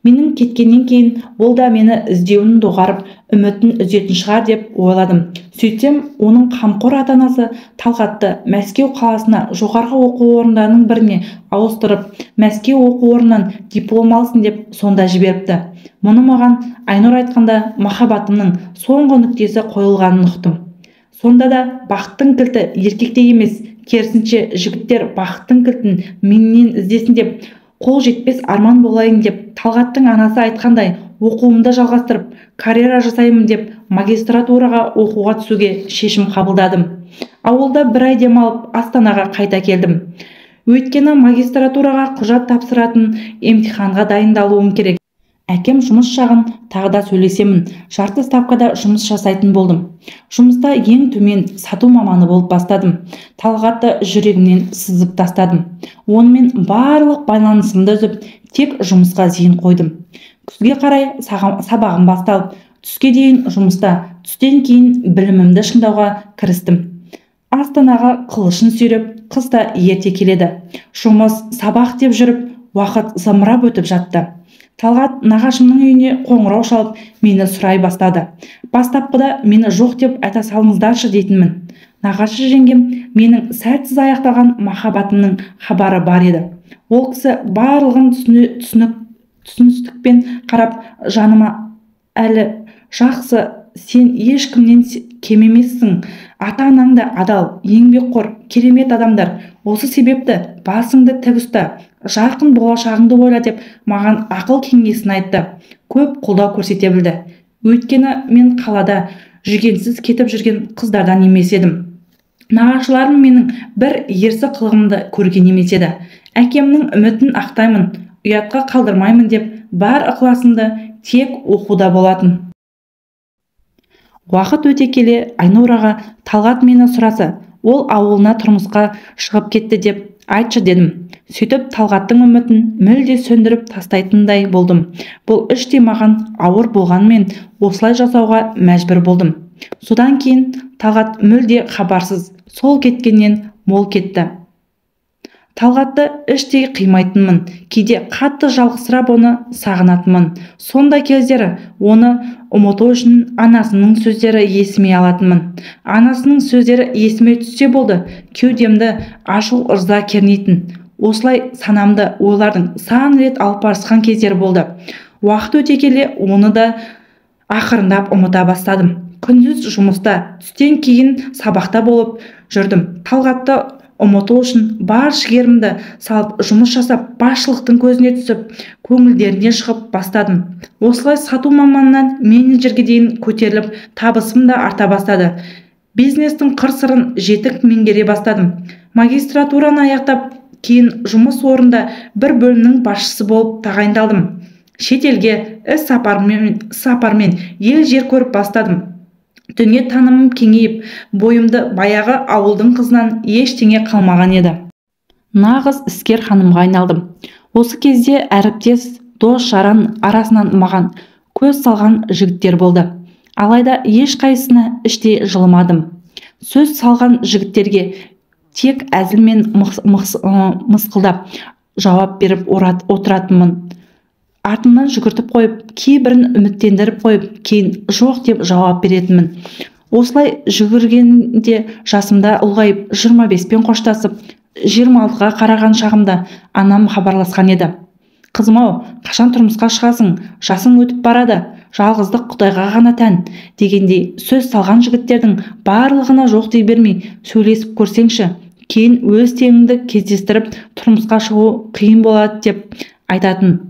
Менің кеткеннен кейін ол да мені іздеуін доғарып, үмітін үзетін шығар деп ойладым. Сөйтсем, оның қамқор ата-анасы Талғатты Мәскеу қаласына жоғарғы оқу орындарының біріне ауыстырып, Мәскеу оқу орнынан диплом алсын деп сонда жіберіпті. Мұны маған Айнұр айтқанда махаббатымның соңғы нүктесі қойылғанын ұқтым. Сонда да бақыттың кілті еркекте емес, керісінше жігіттер бақыттың кілтін менен іздесін деп, қол жетпес арман болайын деп, Талғаттың анасы айтқандай оқуымды жалғастырып, карьера жасаймын деп, магистратураға оқуға түсуге шешім қабылдадым. Ауылда 1 ай демалып, Астанаға қайта келдім. Өйткені магистратураға құжат тапсыратын емтиханға дайындалуым керек. Әкем жұмыс жағын тағы да сөйлесемін. Жарты ставкада жұмыс жасайтын болдым. Жұмыста ең төмен сату маманы болып бастадым. Талғатты жүрегімнен сызып тастадым. Онымен барлық байланысымды үзіп, тек жұмысқа зейін қойдым. Күзге қарай сабағым басталып, түске дейін жұмыста, түстен кейін білімімді шыңдауға кірістім. Астанаға қылышын сүйреп, қыста ерте келеді. Жұмыс, сабақ деп жүріп, уақыт зымырап өтіп жатты. Талғат нағашымның үйіне қоңырау шалып, мені сұрай бастады. Бастапқыда мені жоқ деп айта салыңыздаршы дейтінмін. Нағашы жеңгем менің сәтсіз аяқталған махаббатымның хабары бар еді. Ол кісі барлығын түсіністікпен қарап, жаныма әлі жақсы, сен ешкімнен кем емессің, ата-анаң да адал, еңбекқор, керемет адамдар. Осы себепті басыңды тік ұста, жақын болашағыңды ойла деп маған ақыл кеңесін айтты. Көп қолдау көрсете білді. Өйткені мен қалада жүгенсіз кетіп жүрген қыздардан емес едім. Нағашыларым менің бір ерсі қылығымды көрген емес еді. Әкемнің үмітін ақтаймын, ұятқа қалдырмаймын деп бар ықыласымды тек оқуда болатын. Уақыт өте келе Айнұраға Талғат мені сұраса, ол ауылына тұрмысқа шығып кетті деп айтшы дедім. Сөйтіп Талғаттың үмітін мүлде сөндіріп тастайтындай болдым. Бұл іште маған ауыр болғанмен осылай жасауға мәжбүр болдым. Содан кейін Талғат мүлде хабарсыз, сол кеткеннен мол кетті. Талғатты іштей қимайтынмын, кейде қатты жалғызсырап оны сағынатынмын. Сондай кездері оны ұмыту үшін анасының сөздері есіме алатынмын. Анасының сөздері есіме түссе болды, кеудемді ашу ырза кернейтін. Осылай санамды ойлардың сан рет алып барысқан кездері болды. Уақыт өте келе оны да ақырындап ұмыта бастадым. Күндіз жұмыста, түстен кейін сабақта болып жүрдім. Талғатты ұмыту үшін бар жігерімді салып жұмыс жасап, басшылықтың көзіне түсіп, көңілдеріне шығып бастадым. Осылай сату маманынан менеджерге дейін көтеріліп, табысым да арта бастады. Бизнестің қыр-сырын жетік меңгере бастадым. Магистратураны аяқтап, кейін жұмыс орнында бір бөлімнің басшысы болып тағайындалдым. Шетелге іс сапармен ел жер көріп бастадым. Дүние танымым кеңейіп, бойымды баяғы ауылдың қызынан ештеңе қалмаған еді. Нағыз іскер ханымға айналдым. Осы кезде әріптес, дос-жаран арасынан маған көз салған жігіттер болды. Алайда ешқайсысына іштей жылымадым. Сөз салған жігіттерге тек әзіл мен мысқылдап жауап беріп отыратынмын. Артымнан жүгіртіп қойып, кейбірін үміттендіріп қойып, кейін жоқ деп жауап беретінмін. Осылай жүгіргенде жасымда ұлғайып, 25-пен қоштасып, 26-ға қараған шағымда анам хабарласқан еді. Қызым-ау, қашан тұрмысқа шығасың? Жасың өтіп барады, жалғыздық Құдайға ғана тән дегендей сөз салған жігіттердің барлығына жоқ дей бермей сөйлесіп көрсеңші, кейін өз теңіңді кездестіріп тұрмысқа шығу қиын болады деп айтатын.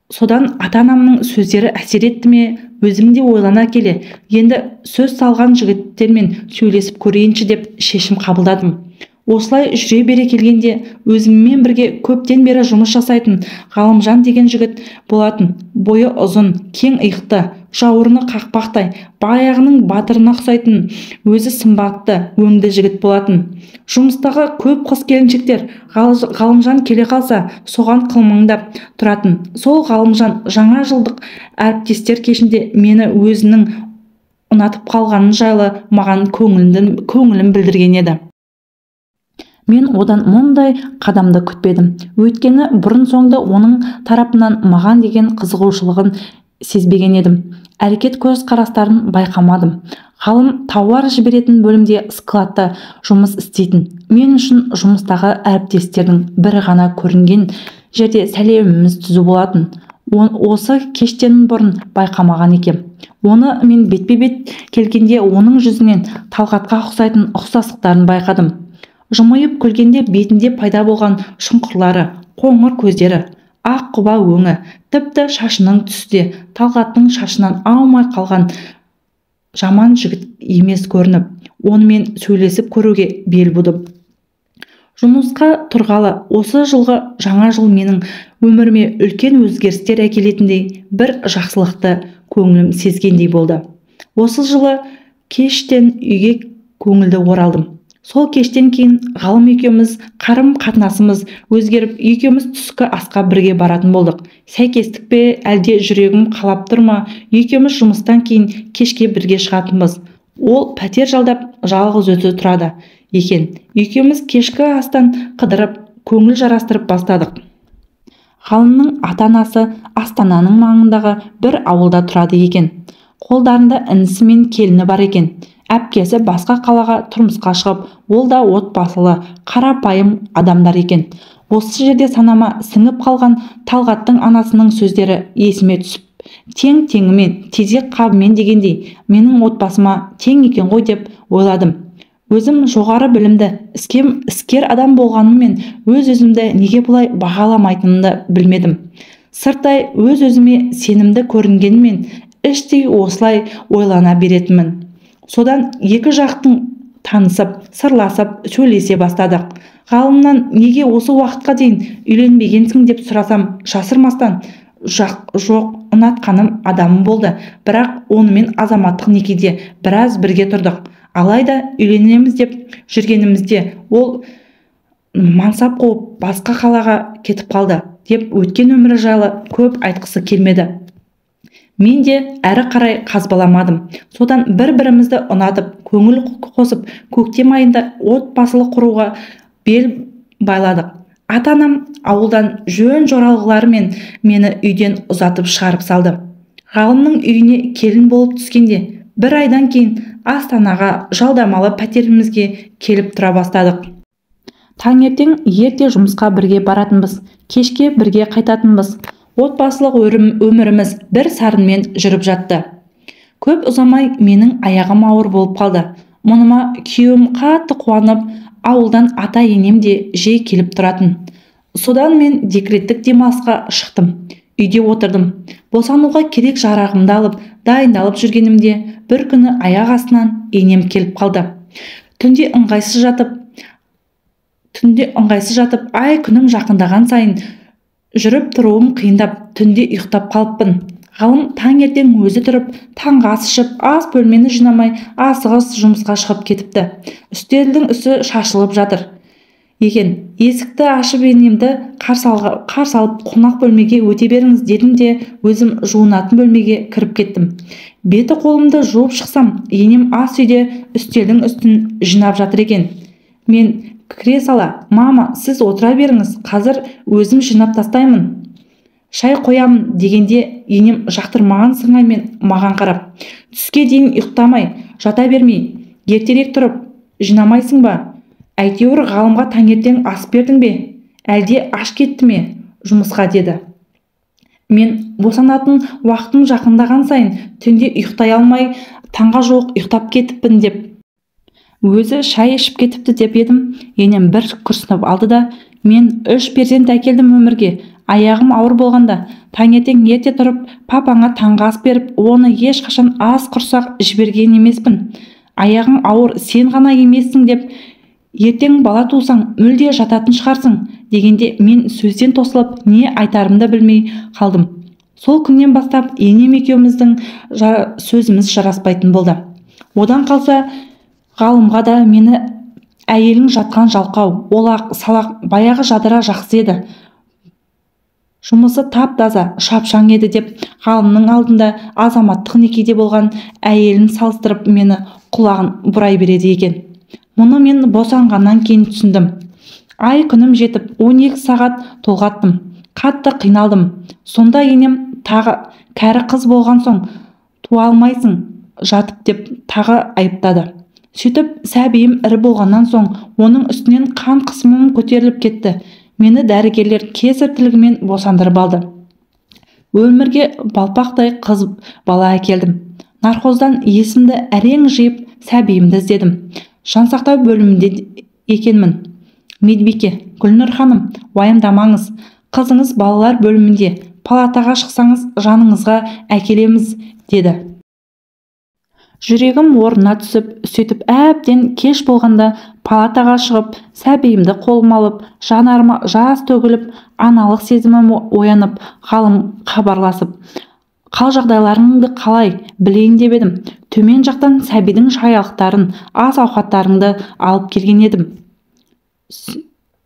Содан ата-анамның сөздері әсер етті ме, өзім де ойлана келе, енді сөз салған жігіттермен сөйлесіп көрейінші деп шешім қабылдадым. Осылай жүре бере келгенде өзіммен бірге көптен бері жұмыс жасайтын Ғалымжан деген жігіт болатын. Бойы ұзын, кең иықты, жауырыны қақпақтай, баяғының батырына ұқсайтын, өзі сымбатты, өңді жігіт болатын. Жұмыстағы көп қыз келіншектер Ғалымжан келе қалса, соған қылмыңдап тұратын. Сол Ғалымжан жаңа жылдық әріптестер кешінде мені өзінің ұнатып қалғаны жайлы маған көңілін білдірген еді. Мен одан мұндай қадамды күтпедім. Өйткені бұрын-соңды оның тарапынан маған деген қызығушылығын сезбеген едім. Әрекет көз қарастарын байқамадым. Ғалым тауар жіберетін бөлімде складта жұмыс істейтін. Мен үшін жұмыстағы әріптестердің бірі ғана көрінген жерде сәлеміміз түзу болатын. Осы кештен бұрын байқамаған екем. Оны мен бетпе-бет келгенде оның жүзінен Талғатқа ұқсайтын ұқсастықтарын байқадым. Жымиып күлгенде бетінде пайда болған шұңқырлары, қоңыр көздері, ақ құба өңі, тіпті шашының түсте Талғаттың шашынан аумай қалған жаман жігіт емес көрініп, онымен сөйлесіп көруге бел будым. Жұмысқа тұрғалы осы жылғы жаңа жыл менің өміріме үлкен өзгерістер әкелетіндей бір жақсылықты көңілім сезгендей болды. Осы жылы кештен үйге көңілді оралдым. Сол кештен кейін ғалым екеуміз қарым-қатынасымыз өзгеріп, екеуміз түскі асқа бірге баратын болдық. Сәйкестік пе, әлде жүрегім қалап тұр ма, екеуміз жұмыстан кейін кешке бірге шығатынбыз. Ол пәтер жалдап, жалғыз өзі тұрады екен. Екеуміз кешкі астан қыдырып, көңіл жарастырып бастадық. Ғалымның ата-анасы Астананың маңындағы бір ауылда тұрады екен. Қолдарында інісі мен келіні бар екен. Әпкесі басқа қалаға тұрмысқа шығып, ол да отбасылы, қарапайым адамдар екен. Осы жерде санама сіңіп қалған Талғаттың анасының сөздері есіме түсіп, тең-теңімен, тезек қабымен дегендей, менің отбасыма тең екен ғой деп ойладым. Өзім жоғары білімді, іскер адам болғаныммен өз-өзімді неге бұлай бағаламайтынымды білмедім. Сырттай өз-өзіме сенімді көрінгенмен, іштей осылай ойлана беретінмін. Содан екі жақтың танысып, сырласып, сөйлесе бастадық. Ғалымнан неге осы уақытқа дейін үйленбегенсің деп сұрасам, жасырмастан, жоқ, ұнатқаным адамым болды, бірақ онымен азаматтық некеде біраз бірге тұрдық. Алайда үйленеміз деп жүргенімізде ол мансап қуып басқа қалаға кетіп қалды деп өткен өмірі жайлы көп айтқысы келмеді. Мен де әрі қарай қазбаламадым. Содан бір-бірімізді ұнатып, көңіл қосып, көктем айында отбасылық құруға бел байладық. Ата-анам ауылдан жөн жоралғыларымен мені үйден ұзатып шығарып салды. Ғалымның үйіне келін болып түскенде, бір айдан кейін Астанаға жалдамалы пәтерімізге келіп тұра бастадық. Таңертең ерте жұмысқа бірге баратынбыз, кешке бірге қайтатынбыз. Отбасылық өміріміз бір сарынмен жүріп жатты. Көп ұзамай менің аяғым ауыр болып қалды. Мұныма күйеуім қатты қуанып, ауылдан ата-енем де жиі келіп тұратын. Содан мен декреттік демалысқа шықтым. Үйде отырдым. Босануға керек жарағымды алып, дайындалып жүргенімде бір күні аяқ астынан енем келіп қалды. Түнде ыңғайсыз жатып, ай күнім жақындаған сайын жүріп тұруым қиындап, түнде ұйықтап қалыппын. Ғалым таңертең өзі тұрып, таңғы ас ішіп, ас бөлмені жинамай, асығыс жұмысқа шығып кетіпті. Үстелдің үсі шашылып жатыр екен. Есікті ашып енемді қарсы алып, қонақ бөлмеге өте беріңіз дедім де, өзім жуынатын бөлмеге кіріп кеттім. Беті қолымды жуып шықсам, енем ас үйде үстелдің үстін жинап жатыр екен. Мен кіре сала, мама, сіз отыра беріңіз, қазір өзім жинап тастаймын, шай қоямын дегенде, енем жақтырмаған сыңаймен маған қарап, түске дейін ұйықтамай, жата бермей, ертерек тұрып, жинамайсың ба? Әйтеуір ғалымға таңертең ас бердің бе? Әлде аш кетті ме жұмысқа деді. Мен босанатын уақытым жақындаған сайын түнде ұйықтай алмай, таңға жоқ ұйықтап кетіппін деп, өзі шай ішіп кетіпті деп едім. Енем бір күрсініп алды да, мен 3 перзент әкелдім өмірге. Аяғым ауыр болғанда, таңертең ерте тұрып, папаңа таңғы ас беріп, оны ешқашан ас құрсақ жіберген емеспін. Аяғың ауыр, сен ғана емессің деп, ертең бала тусаң, мүлде жататын шығарсың дегенде, мен сөзден тосылып, не айтарымды білмей қалдым. Сол күннен бастап енем екеуміздің сөзіміз жараспайтын болды. Одан қалса, ғалымға да мені әйелің жатқан жалқау, олақ, салақ, баяғы жадыра жақсы еді. Жұмысы тап-таза, шапшаң еді деп, ғалымның алдында азаматтық некеде болған әйелін салыстырып мені құлағын бұрай береді екен. Мұны мен босанғаннан кейін түсіндім. Ай күнім жетіп, 12 сағат толғаттым. Қатты қиналдым. Сонда енем тағы кәрі қыз болған соң туа алмайсың жатып деп тағы айыптады. Сөйтіп, сәбиім ірі болғаннан соң оның үстінен қан қысымым көтеріліп кетті. Мені дәрігерлер кесір тілігімен босандырып алды. Өмірге балпақтай қыз бала әкелдім. Наркоздан есімді әрең жиып, сәбиімді іздедім. Жансақтау бөлімінде екенмін. Медбике, Гүлнұр ханым, уайымдамаңыз. Қызыңыз балалар бөлімінде. Палатаға шықсаңыз, жаныңызға әкелеміз, деді. Жүрегім орнына түсіп, сөйтіп әбден кеш болғанда палатаға шығып, сәбиімді қолыма алып, жанарыма жас төгіліп, аналық сезімім оянып, ғалым хабарласып, қал жағдайларыңды қалай білейін деп едім. Төмен жақтан сәбидің шайалықтарын, ас ауқаттарыңды алып келген едім.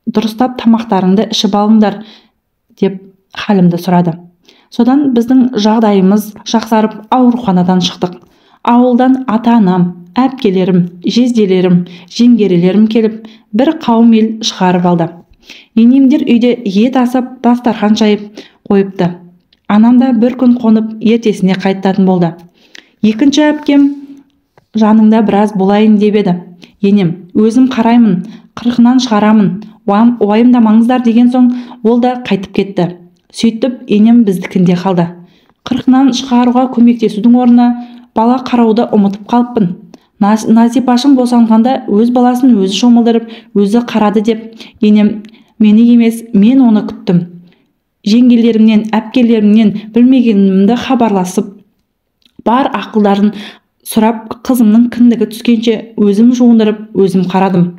Дұрыстап тамақтарыңды ішіп алыңдар деп халімді сұрады. Содан біздің жағдайымыз жақсарып ауруханадан шықтық. Ауылдан ата-анам, әпкелерім, жезделерім, жеңгерелерім келіп, бір қауым ел шығарып алды. Енемдер үйде ет асып, дастархан жайып қойыпты. Анам да бір күн қонып, ертесіне қайтатын болды. Екінші әпкем жаныңда біраз болайын деп еді. Енем, өзім қараймын, 40-нан шығарамын, уайымдамаңыздар деген соң, ол да қайтып кетті. Сөйтіп, енем біздікінде қалды. 40-нан шығаруға көмектесудің орнына бала қарауды ұмытып қалыппын. Назипашым босанғанда өз баласын өзі шомылдырып, өзі қарады деп, енем мені емес, мен оны күттім. Жеңгелерімнен, әпкелерімнен білмегенімді хабарласып, бар ақылдарын сұрап, қызымның кіндігі түскенше өзім жуындырып, өзім қарадым.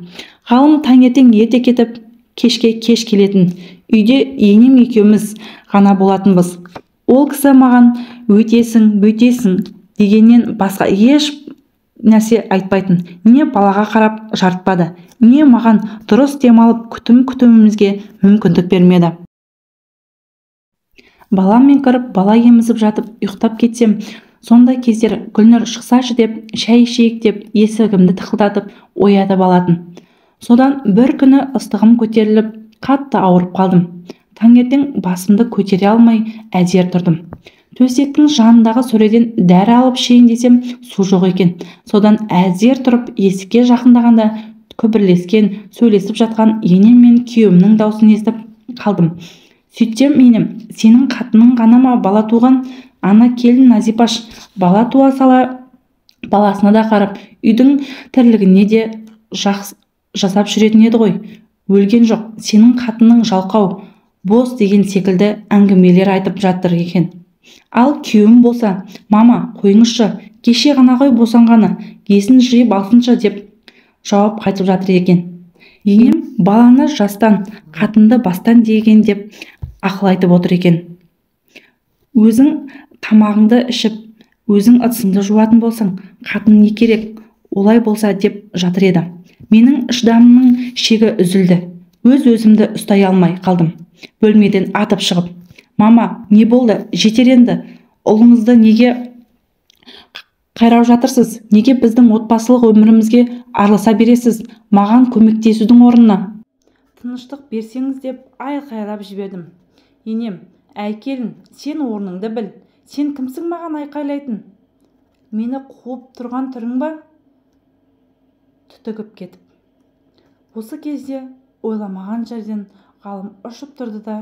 Ғалым таңертең ерте кетіп, кешке кеш келетін. Үйде енем екеуміз ғана болатынбыз. Ол кісі маған өйтесің, бүйтесің дегеннен басқа еш нәрсе айтпайтын. Не балаға қарап жартпады, не маған дұрыс демалып күтімімізге мүмкіндік бермеді. Баламмен кіріп, бала емізіп жатып, ұйықтап кетсем, сондай кездер Гүлнұр шықсашы деп, шәй ішейік деп, есігімді тықылдатып, оятып алатын. Содан бір күні ыстығым көтеріліп, қатты ауырып қалдым. Таңертең басымды көтере алмай әзер тұрдым. Төсектің жанындағы сөреден дәрі алып ішейін десем, су жоқ екен. Содан әзер тұрып, есікке жақындағанда күбірлескен, сөйлесіп жатқан енем мен күйеуімнің даусын естіп қалдым. Сөйтсем, енем, сенің қатының ғана ма бала туған? Ана келін Назипаш бала туа сала баласына да қарап, үйдің тірлігіне де жасап жүретін еді ғой. Өлген жоқ, сенің қатының жалқау, бос деген секілді әңгімелер айтып жатыр екен. Ал күйеуім болса, мама, қойыңызшы, кеше ғана ғой босанғаны, есін жиып алсыншы деп жауап қайтып жатыр екен. Енем баланы жастан, қатынды бастан деген деп ақыл айтып отыр екен. Өзің тамағыңды ішіп, өзің ыдысыңды жуатын болсаң, қатын не керек, олай болса деп жатыр еді. Менің шыдамымның шегі үзілді. Өз-өзімді ұстай алмай қалдым. Бөлмеден атып шығып, мама, не болды? Жетер енді. Ұлыңызды неге қайрап жатырсыз? Неге біздің отбасылық өмірімізге араласа бересіз? Маған көмектесудің орнына тыныштық берсеңіз деп айқайлап жібердім. Енем, әйкелін, сен орныңды біл. Сен кімсің маған айқайлайтын? Мені қуып тұрған түрің ба? Түтігіп кетіп. Осы кезде ойламаған жерден ғалым ұшып тұрды да,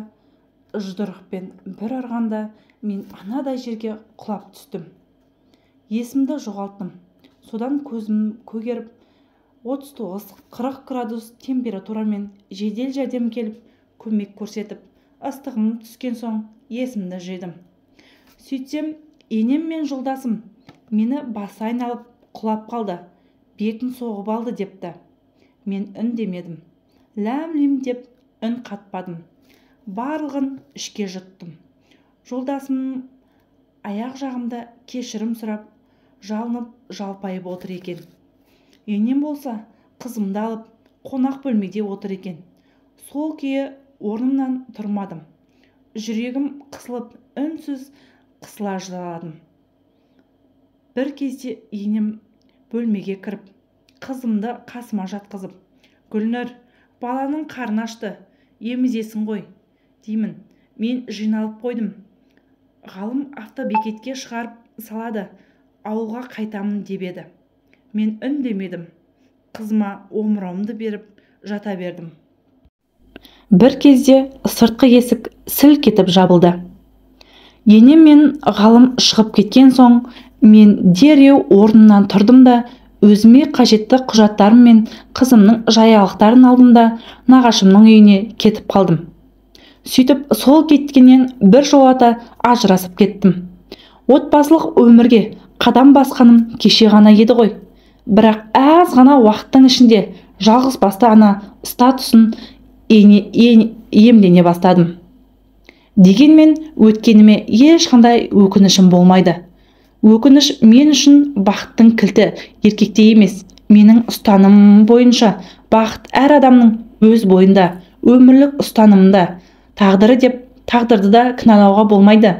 жұдырықпен бір ұрғанда мен анадай жерге құлап түстім. Есімді жоғалттым. Содан көзім көгеріп, 39-40 градус температурамен жедел жәрдем келіп, көмек көрсетіп, ыстығым түскен соң есімді жидым. Сөйтсем, енем мен жолдасым мені басы айналып құлап қалды, бетін соғып алды депті. Мен үндемедім. Ләм-лем деп үн қатпадым. Барлығын ішке жұттым. Жолдасым аяқ жағымда кешірім сұрап, жалынып жалпайып отыр екен. Енем болса, қызымды алып, қонақ бөлмеде отыр екен. Сол күйі орнымнан тұрмадым. Жүрегім қысылып, үнсіз қысыла жыладым. Бір кезде енем бөлмеге кіріп, қызымды қасыма жатқызып, Гүлнұр, баланың қарны ашты, емізесің ғой, деймін. Мен жиналып қойдым. Ғалым автобекетке шығарып салады, ауылға қайтамын деп еді. Мен үндемедім. Қызыма омырауымды беріп жата бердім. Бір кезде сыртқы есік сілк етіп жабылды. Енем мен ғалым шығып кеткен соң, мен дереу орнымнан тұрдым да, өзіме қажетті құжаттарым мен қызымның жаялықтарын алдым да, нағашымның үйіне кетіп қалдым. Сөйтіп сол кеткеннен бір жолата ажырасып кеттім. отбасылық өмірге қадам басқаным кеше ғана еді ғой. Бірақ аз ғана уақыттың ішінде жалғыз басты ана статусын иемлене бастадым. Дегенмен өткеніме ешқандай өкінішім болмайды. Өкініш мен үшін бақыттың кілті еркекте емес. Менің ұстанымым бойынша бақыт әр адамның өз бойында, өмірлік ұстанымында. Тағдыры деп тағдырды да кінәлауға болмайды.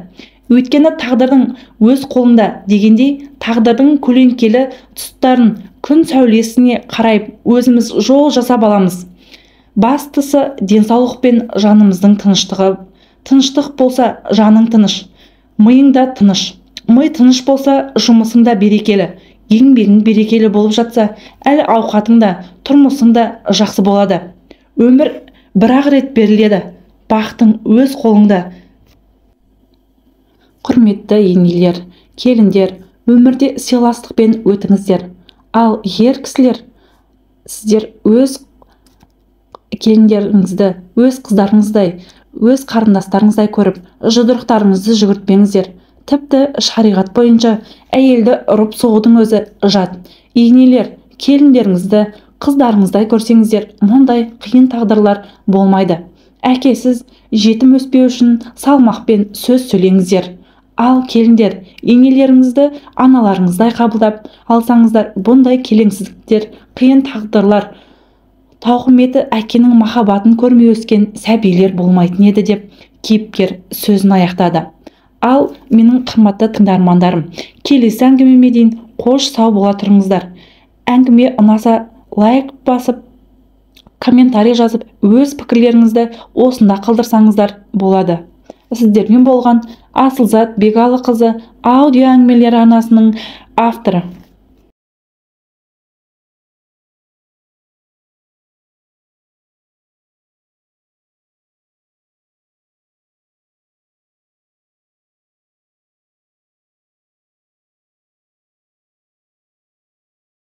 Өйткені тағдырдың өз қолында дегендей, тағдырдың көлеңкелі тұстарын күн сәулесіне қарай өзіміз жол жасап аламыз. Бастысы денсаулық пен жанымыздың тыныштығы. Тыныштық болса, жаның тыныш, миың да тыныш. Ми тыныш болса, жұмысың да берекелі, еңбегің берекелі болып жатса, әл ауқатың да, тұрмысың да жақсы болады. Өмір бір-ақ рет беріледі, бақытың өз қолыңда. Құрметті енелер, келіндер, өмірде сыйластықпен өтіңіздер. Ал ер кісілер, сіздер өз келіндеріңізді, өз қыздарыңыздай, өз қарындастарыңыздай көріп, жұдырықтарыңызды жүгіртпеңіздер. Тіпті шариғат бойынша әйелді ұрып соғудың өзі жат. Енелер, келіндеріңізді қыздарыңыздай көрсеңіздер, мұндай қиын тағдырлар болмайды. Әкесіз, жетім өспеу үшін салмақпен сөз сөйлеңіздер. Ал келіндер, енелеріңізді аналарыңыздай қабылдап алсаңыздар, бұндай келеңсіздіктер, қиын тағдырлар, тауқыметі әкенің махаббатын көрмей өскен сәбилер болмайтын еді деп кейіпкер сөзін аяқтады. Ал менің қымбатты тыңдармандарым, келесі әңгімеме дейін қош сау бола тұрыңыздар. Әңгіме ұнаса лайк басып, комментарий жазып, өз пікірлеріңізді осында қалдырсаңыздар болады. Сіздермен болған Асылзат Бегалықызы аудио әңгімелер арнасының авторы.